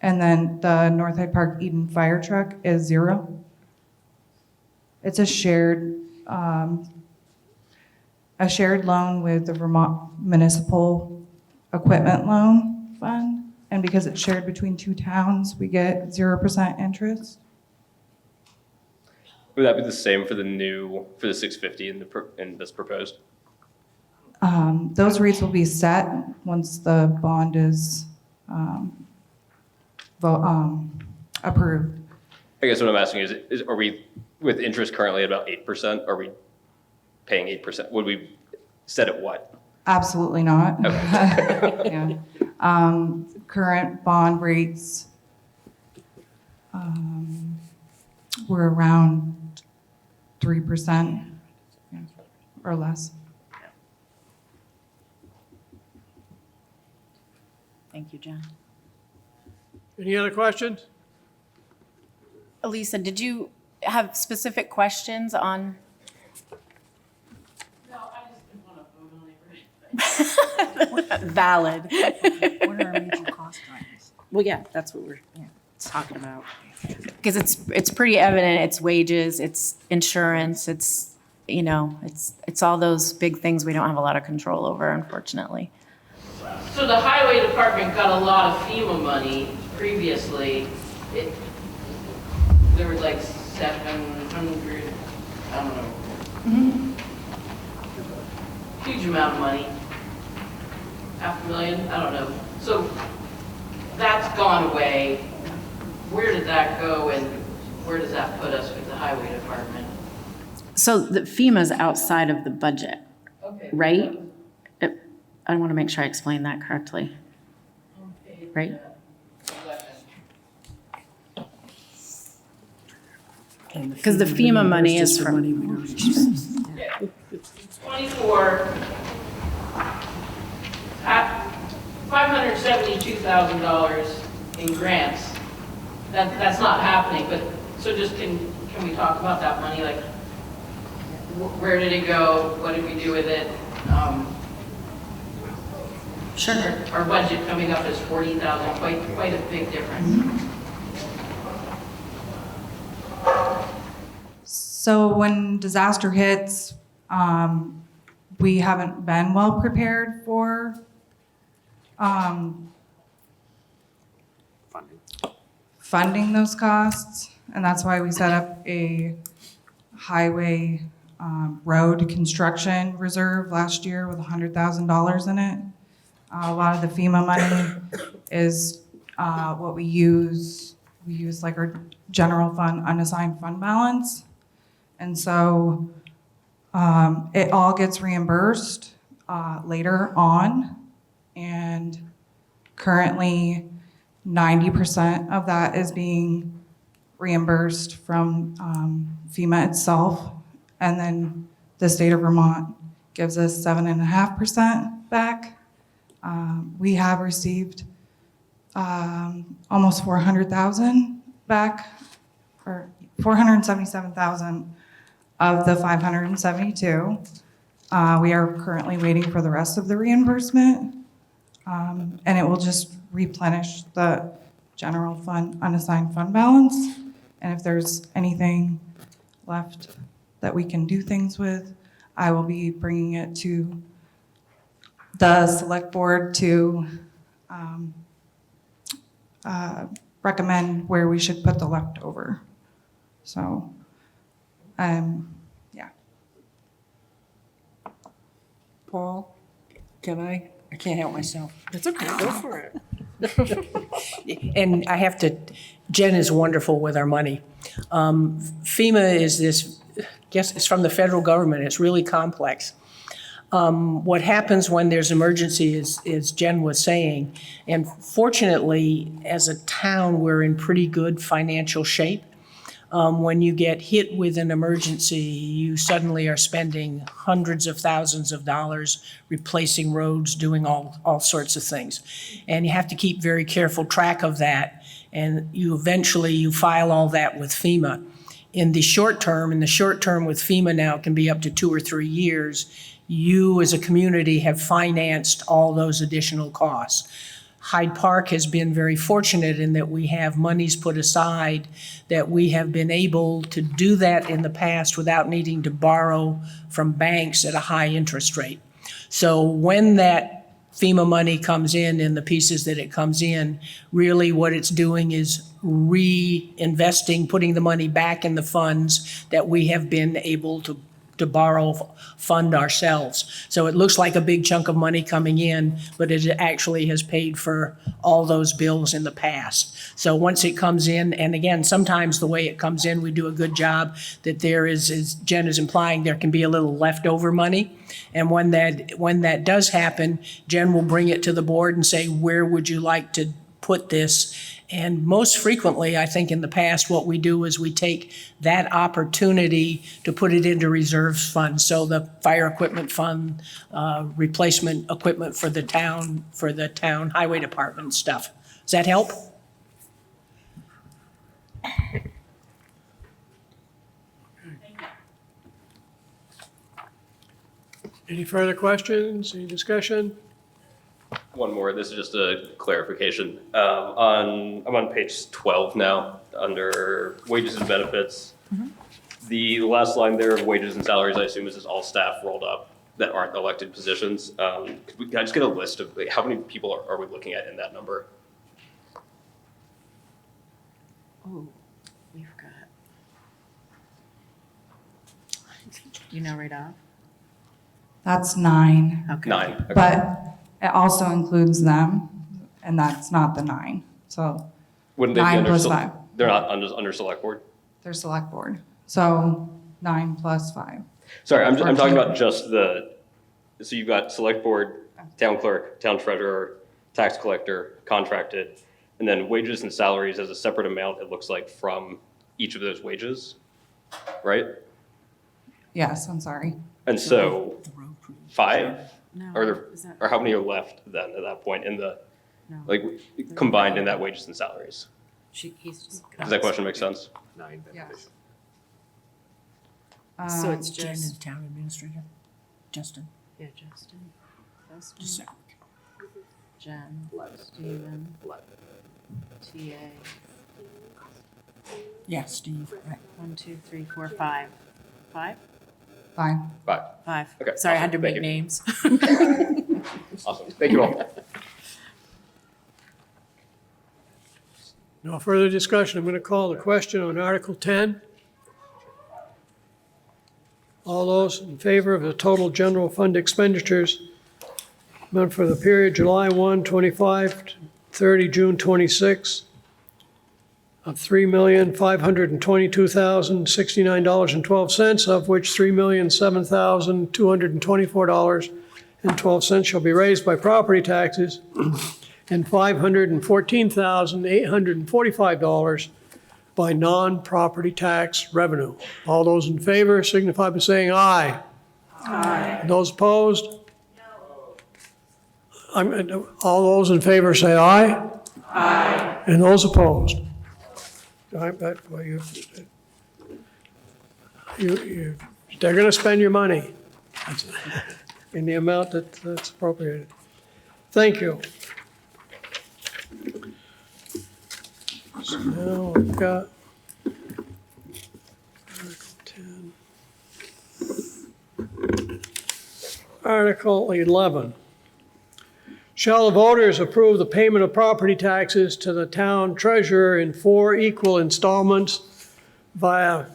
And then the North Hyde Park Eden fire truck is 0. It's a shared loan with the Vermont Municipal Equipment Loan Fund. And because it's shared between 2 towns, we get 0% interest. Would that be the same for the 650 in this proposed? Those rates will be set once the bond is approved. I guess what I'm asking is are we with interest currently at about 8%? Are we paying 8%? Would we set at what? Absolutely not. Okay. Yeah. Current bond rates were around 3%, yeah, or less. Thank you, Jen. Any other questions? Elisa, did you have specific questions on? No, I just didn't want to vote on it. Valid. What are our major cost drivers? Well, yeah, that's what we're talking about. Because it's pretty evident, it's wages, it's insurance, it's, it's all those big things we don't have a lot of control over, unfortunately. So the highway department got a lot of FEMA money previously. There was like 700, I don't know. Huge amount of money. $500,000, I don't know. So that's gone away. Where did that go and where does that put us with the highway department? So the FEMA's outside of the budget, Okay. right? I want to make sure I explain that correctly. Right? Because the FEMA money is from. 24, $572,000 in grants. That's not happening, but, so just can we talk about that money? Like, where did it go? What did we do with it? Sure. Our budget coming up is 40,000, quite a big difference. So when disaster hits, we haven't been well prepared for funding those costs, and that's why we set up a highway road construction reserve last year with $100,000 in it. A lot of the FEMA money is what we use. We use like our general fund, unassigned fund balance. And so it all gets reimbursed later on. And currently 90% of that is being reimbursed from FEMA itself. And then the state of Vermont gives us 7.5% back. We have received almost 400,000 back, or 477,000 of the 572. We are currently waiting for the rest of the reimbursement, and it will just replenish the general fund unassigned fund balance. And if there's anything left that we can do things with, I will be bringing it to the select board to recommend where we should put the leftover. So, yeah. Paul, can I? I can't help myself. It's okay, go for it. And I have to, Jen is wonderful with our money. FEMA is this, yes, it's from the federal government. It's really complex. What happens when there's emergency is Jen was saying, and fortunately, as a town, we're in pretty good financial shape. When you get hit with an emergency, you suddenly are spending hundreds of thousands of dollars replacing roads, doing all sorts of things. And you have to keep very careful track of that. And you eventually file all that with FEMA. In the short term with FEMA now can be up to 2 or 3 years. You as a community have financed all those additional costs. Hyde Park has been very fortunate in that we have monies put aside that we have been able to do that in the past without needing to borrow from banks at a high interest rate. So when that FEMA money comes in the pieces that it comes in, really what it's doing is reinvesting, putting the money back in the funds that we have been able to fund ourselves. So it looks like a big chunk of money coming in, but it actually has paid for all those bills in the past. So once it comes in, and again, sometimes the way it comes in, we do a good job that there is, as Jen is implying, there can be a little leftover money. And when that does happen, Jen will bring it to the board and say, where would you like to put this? And most frequently, I think in the past, what we do is we take that opportunity to put it into reserves fund. So the fire equipment fund, replacement equipment for the town highway department stuff. Does that help? Any further questions, any discussion? One more, this is just a clarification. I'm on page 12 now, under wages and benefits. The last line there of wages and salaries, I assume, is just all staff rolled up that aren't elected positions. Can I just get a list of how many people are we looking at in that number? Oh, we forgot. You know right off? That's 9. Okay. 9. Okay. But it also includes them, and that's not the 9. So Wouldn't they be 9 under plus 5. They're not under select board? They're select board. So 9 plus 5. Sorry, I'm talking about just so you've got select board, town clerk, town treasurer, tax collector, contracted, and then wages and salaries as a separate amount, it looks like, from each of those wages, right? Yes, I'm sorry. And so 5? No. Or how many are left then at that point in the, combined in that wages and salaries? Does that question make sense? 9 Yes. So it's Jen just. is town administrator. Justin. Yeah, Justin. Just a second. Jen. Stephen. TA. Yeah, Steve. Right. 1, 2, 3, 4, 5. 5? 5. 5. Okay. Sorry, I had to Thank make you. names. Awesome. Thank you all. No further discussion. I'm going to call the question on Article 10. All those in favor of the total general fund expenditures meant for the period July 1, 25 to 30 June 26 of $3,522,069.12, of which $3,007,224.12 shall be raised by property taxes and $514,845 by non-property tax revenue. All those in favor signify by saying aye. Aye. Those opposed? No. All those in favor say aye. Aye. And those opposed? They're going to spend your money in the amount that's appropriated. Thank you. So now we've got Article 11. Shall the voters approve the payment of property taxes to the town treasurer in 4 equal installments via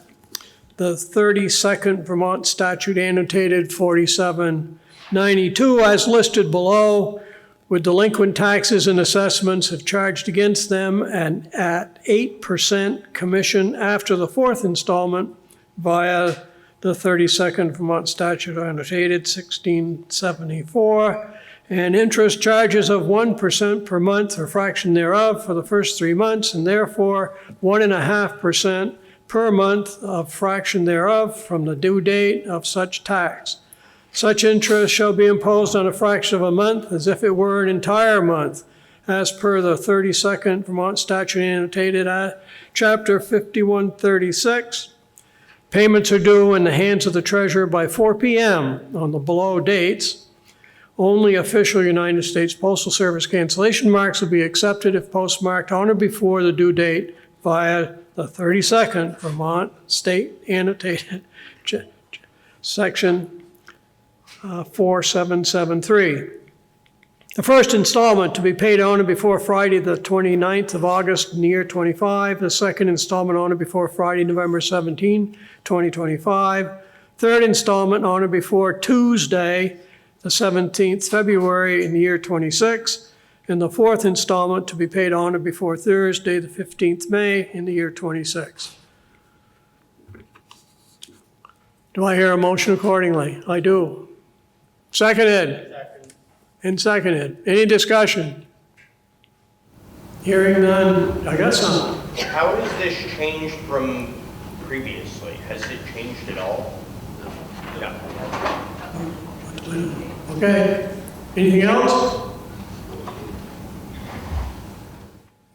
the 32nd Vermont statute annotated 4792 as listed below, with delinquent taxes and assessments if charged against them, and at 8% commission after the 4th installment via the 32nd Vermont statute annotated 1674, and interest charges of 1% per month or fraction thereof for the first 3 months, and therefore 1.5% per month of fraction thereof from the due date of such tax. Such interest shall be imposed on a fraction of a month as if it were an entire month, as per the 32nd Vermont statute annotated at Chapter 5136. Payments are due in the hands of the treasurer by 4 p.m. on the below dates. Only official United States Postal Service cancellation marks will be accepted if postmarked on or before the due date via the 32nd Vermont State Annotated Section 4773. The first installment to be paid on or before Friday the 29th of August in the year 25. The second installment on or before Friday, November 17, 2025. Third installment on or before Tuesday, the 17th February in the year 26, and the fourth installment to be paid on or before Thursday, the 15th May in the year 26. Do I hear a motion accordingly? I do. Seconded? And seconded. Any discussion? Hearing none, I got some. How has this changed from previously? Has it changed at all? No. Okay. Anything else?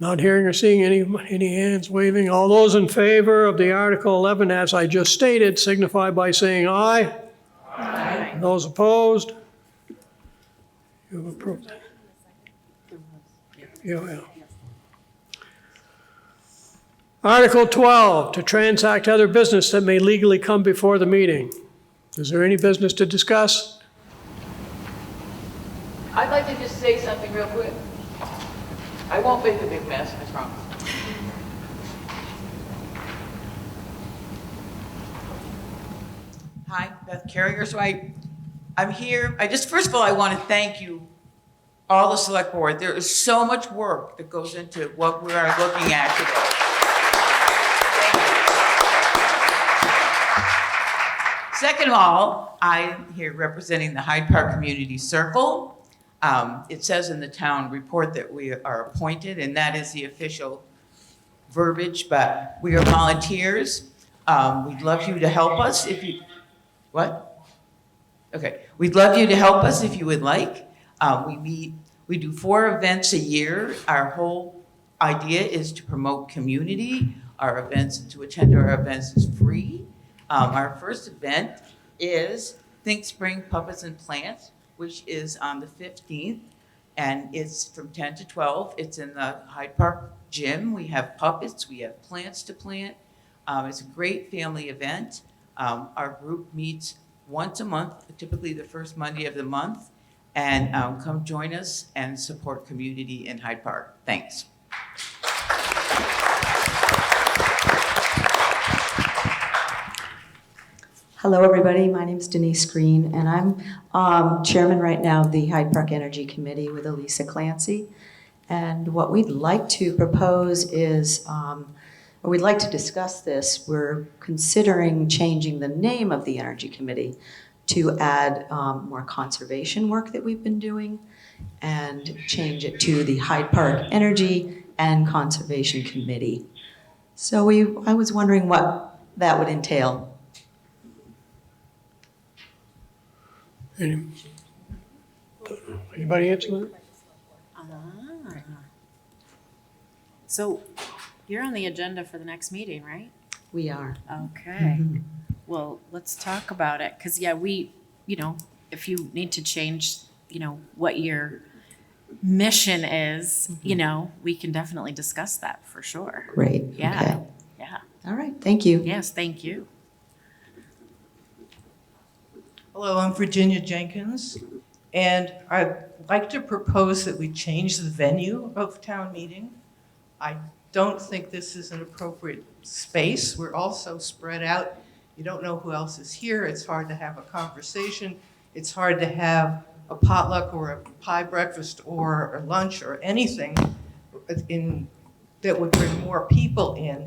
Not hearing or seeing any hands waving. All those in favor of the Article 11 as I just stated signify by saying aye. Aye. Those opposed? You have approved. Yeah. Article 12, to transact other business that may legally come before the meeting. Is there any business to discuss? I'd like to just say something real quick. I won't make a big mess, I promise. Hi, Beth Carrier. So I'm here. First of all, I want to thank you, all the select board. There is so much work that goes into what we are looking at today. Second of all, I'm here representing the Hyde Park Community Circle. It says in the town report that we are appointed, and that is the official verbiage, but we are volunteers. We'd love you to help us if you, what? Okay, we'd love you to help us if you would like. We do 4 events a year. Our whole idea is to promote community. To attend our events is free. Our first event is Think Spring Puppets and Plants, which is on the 15th, and it's from 10 to 12. It's in the Hyde Park gym. We have puppets, we have plants to plant. It's a great family event. Our group meets once a month, typically the first Monday of the month, and come join us and support community in Hyde Park. Thanks. Hello, everybody. My name is Denise Green, and I'm chairman right now of the Hyde Park Energy Committee with Elisa Clancy. And what we'd like to propose is, or we'd like to discuss this, we're considering changing the name of the Energy Committee to add more conservation work that we've been doing and change it to the Hyde Park Energy and Conservation Committee. So I was wondering what that would entail. Anybody answer that? So you're on the agenda for the next meeting, right? We are. Okay. Well, let's talk about it. Because, yeah, if you need to change, what your mission is, we can definitely discuss that for sure. Great. Yeah. Okay. Yeah. All right. Thank you. Yes, thank you. Hello, I'm Virginia Jenkins, and I'd like to propose that we change the venue of town meeting. I don't think this is an appropriate space. We're all so spread out. You don't know who else is here. It's hard to have a conversation. It's hard to have a potluck or a pie breakfast or a lunch or anything that would bring more people in.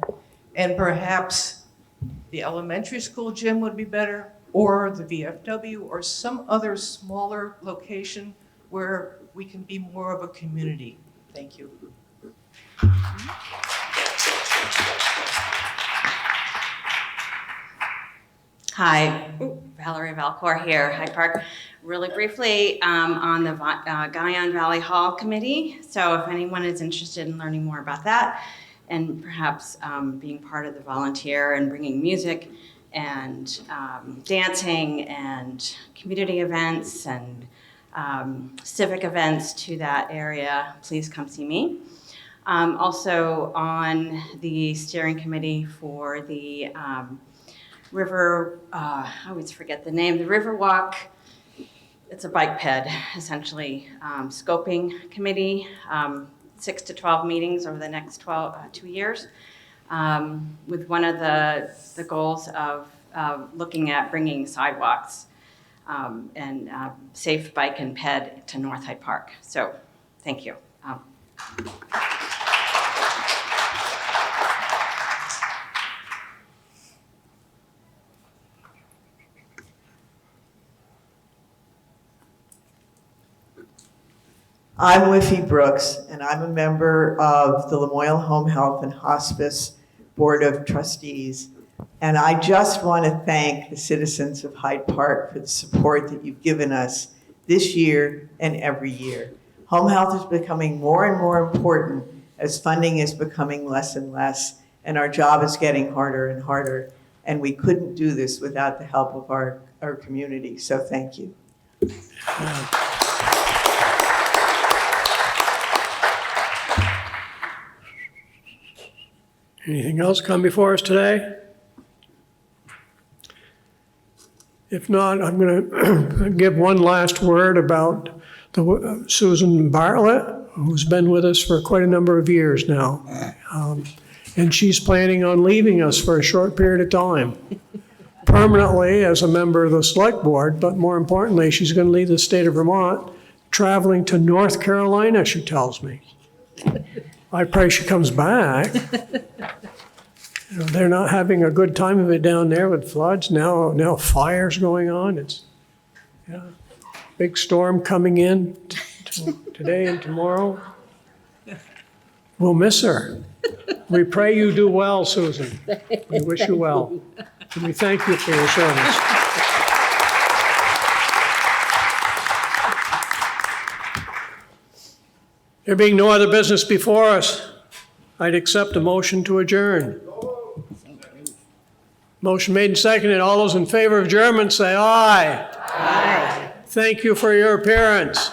And perhaps the elementary school gym would be better, or the VFW, or some other smaller location where we can be more of a community. Thank you. Hi, Valerie Valcour here, Hyde Park. Really briefly, on the Guyan Valley Hall Committee. So if anyone is interested in learning more about that, and perhaps being part of the volunteer and bringing music and dancing and community events and civic events to that area, please come see me. Also on the steering committee for the River, I always forget the name, the River Walk, it's a bike ped, essentially, scoping committee, 6 to 12 meetings over the next 2 years. with one of the goals of looking at bringing sidewalks and safe bike and ped to North Hyde Park. So, thank you. I'm Whiffy Brooks, and I'm a member of the Lamoille Home Health and Hospice Board of Trustees. And I just want to thank the citizens of Hyde Park for the support that you've given us this year and every year. Home health is becoming more and more important as funding is becoming less and less, and our job is getting harder and harder. And we couldn't do this without the help of our community, so thank you. Anything else come before us today? If not, I'm going to give one last word about Susan Bartlett, who's been with us for quite a number of years now. And she's planning on leaving us for a short period of time, permanently as a member of the Select Board, but more importantly, she's going to leave the state of Vermont, traveling to North Carolina, she tells me. I pray she comes back. You know, they're not having a good time of it down there with floods. Now fires going on. It's big storm coming in today and tomorrow. We'll miss her. We pray you do well, Susan. We wish you well. And we thank you for your service. There being no other business before us, I'd accept a motion to adjourn. Motion made and seconded. All those in favor of adjournment say aye. Aye. Thank you for your appearance.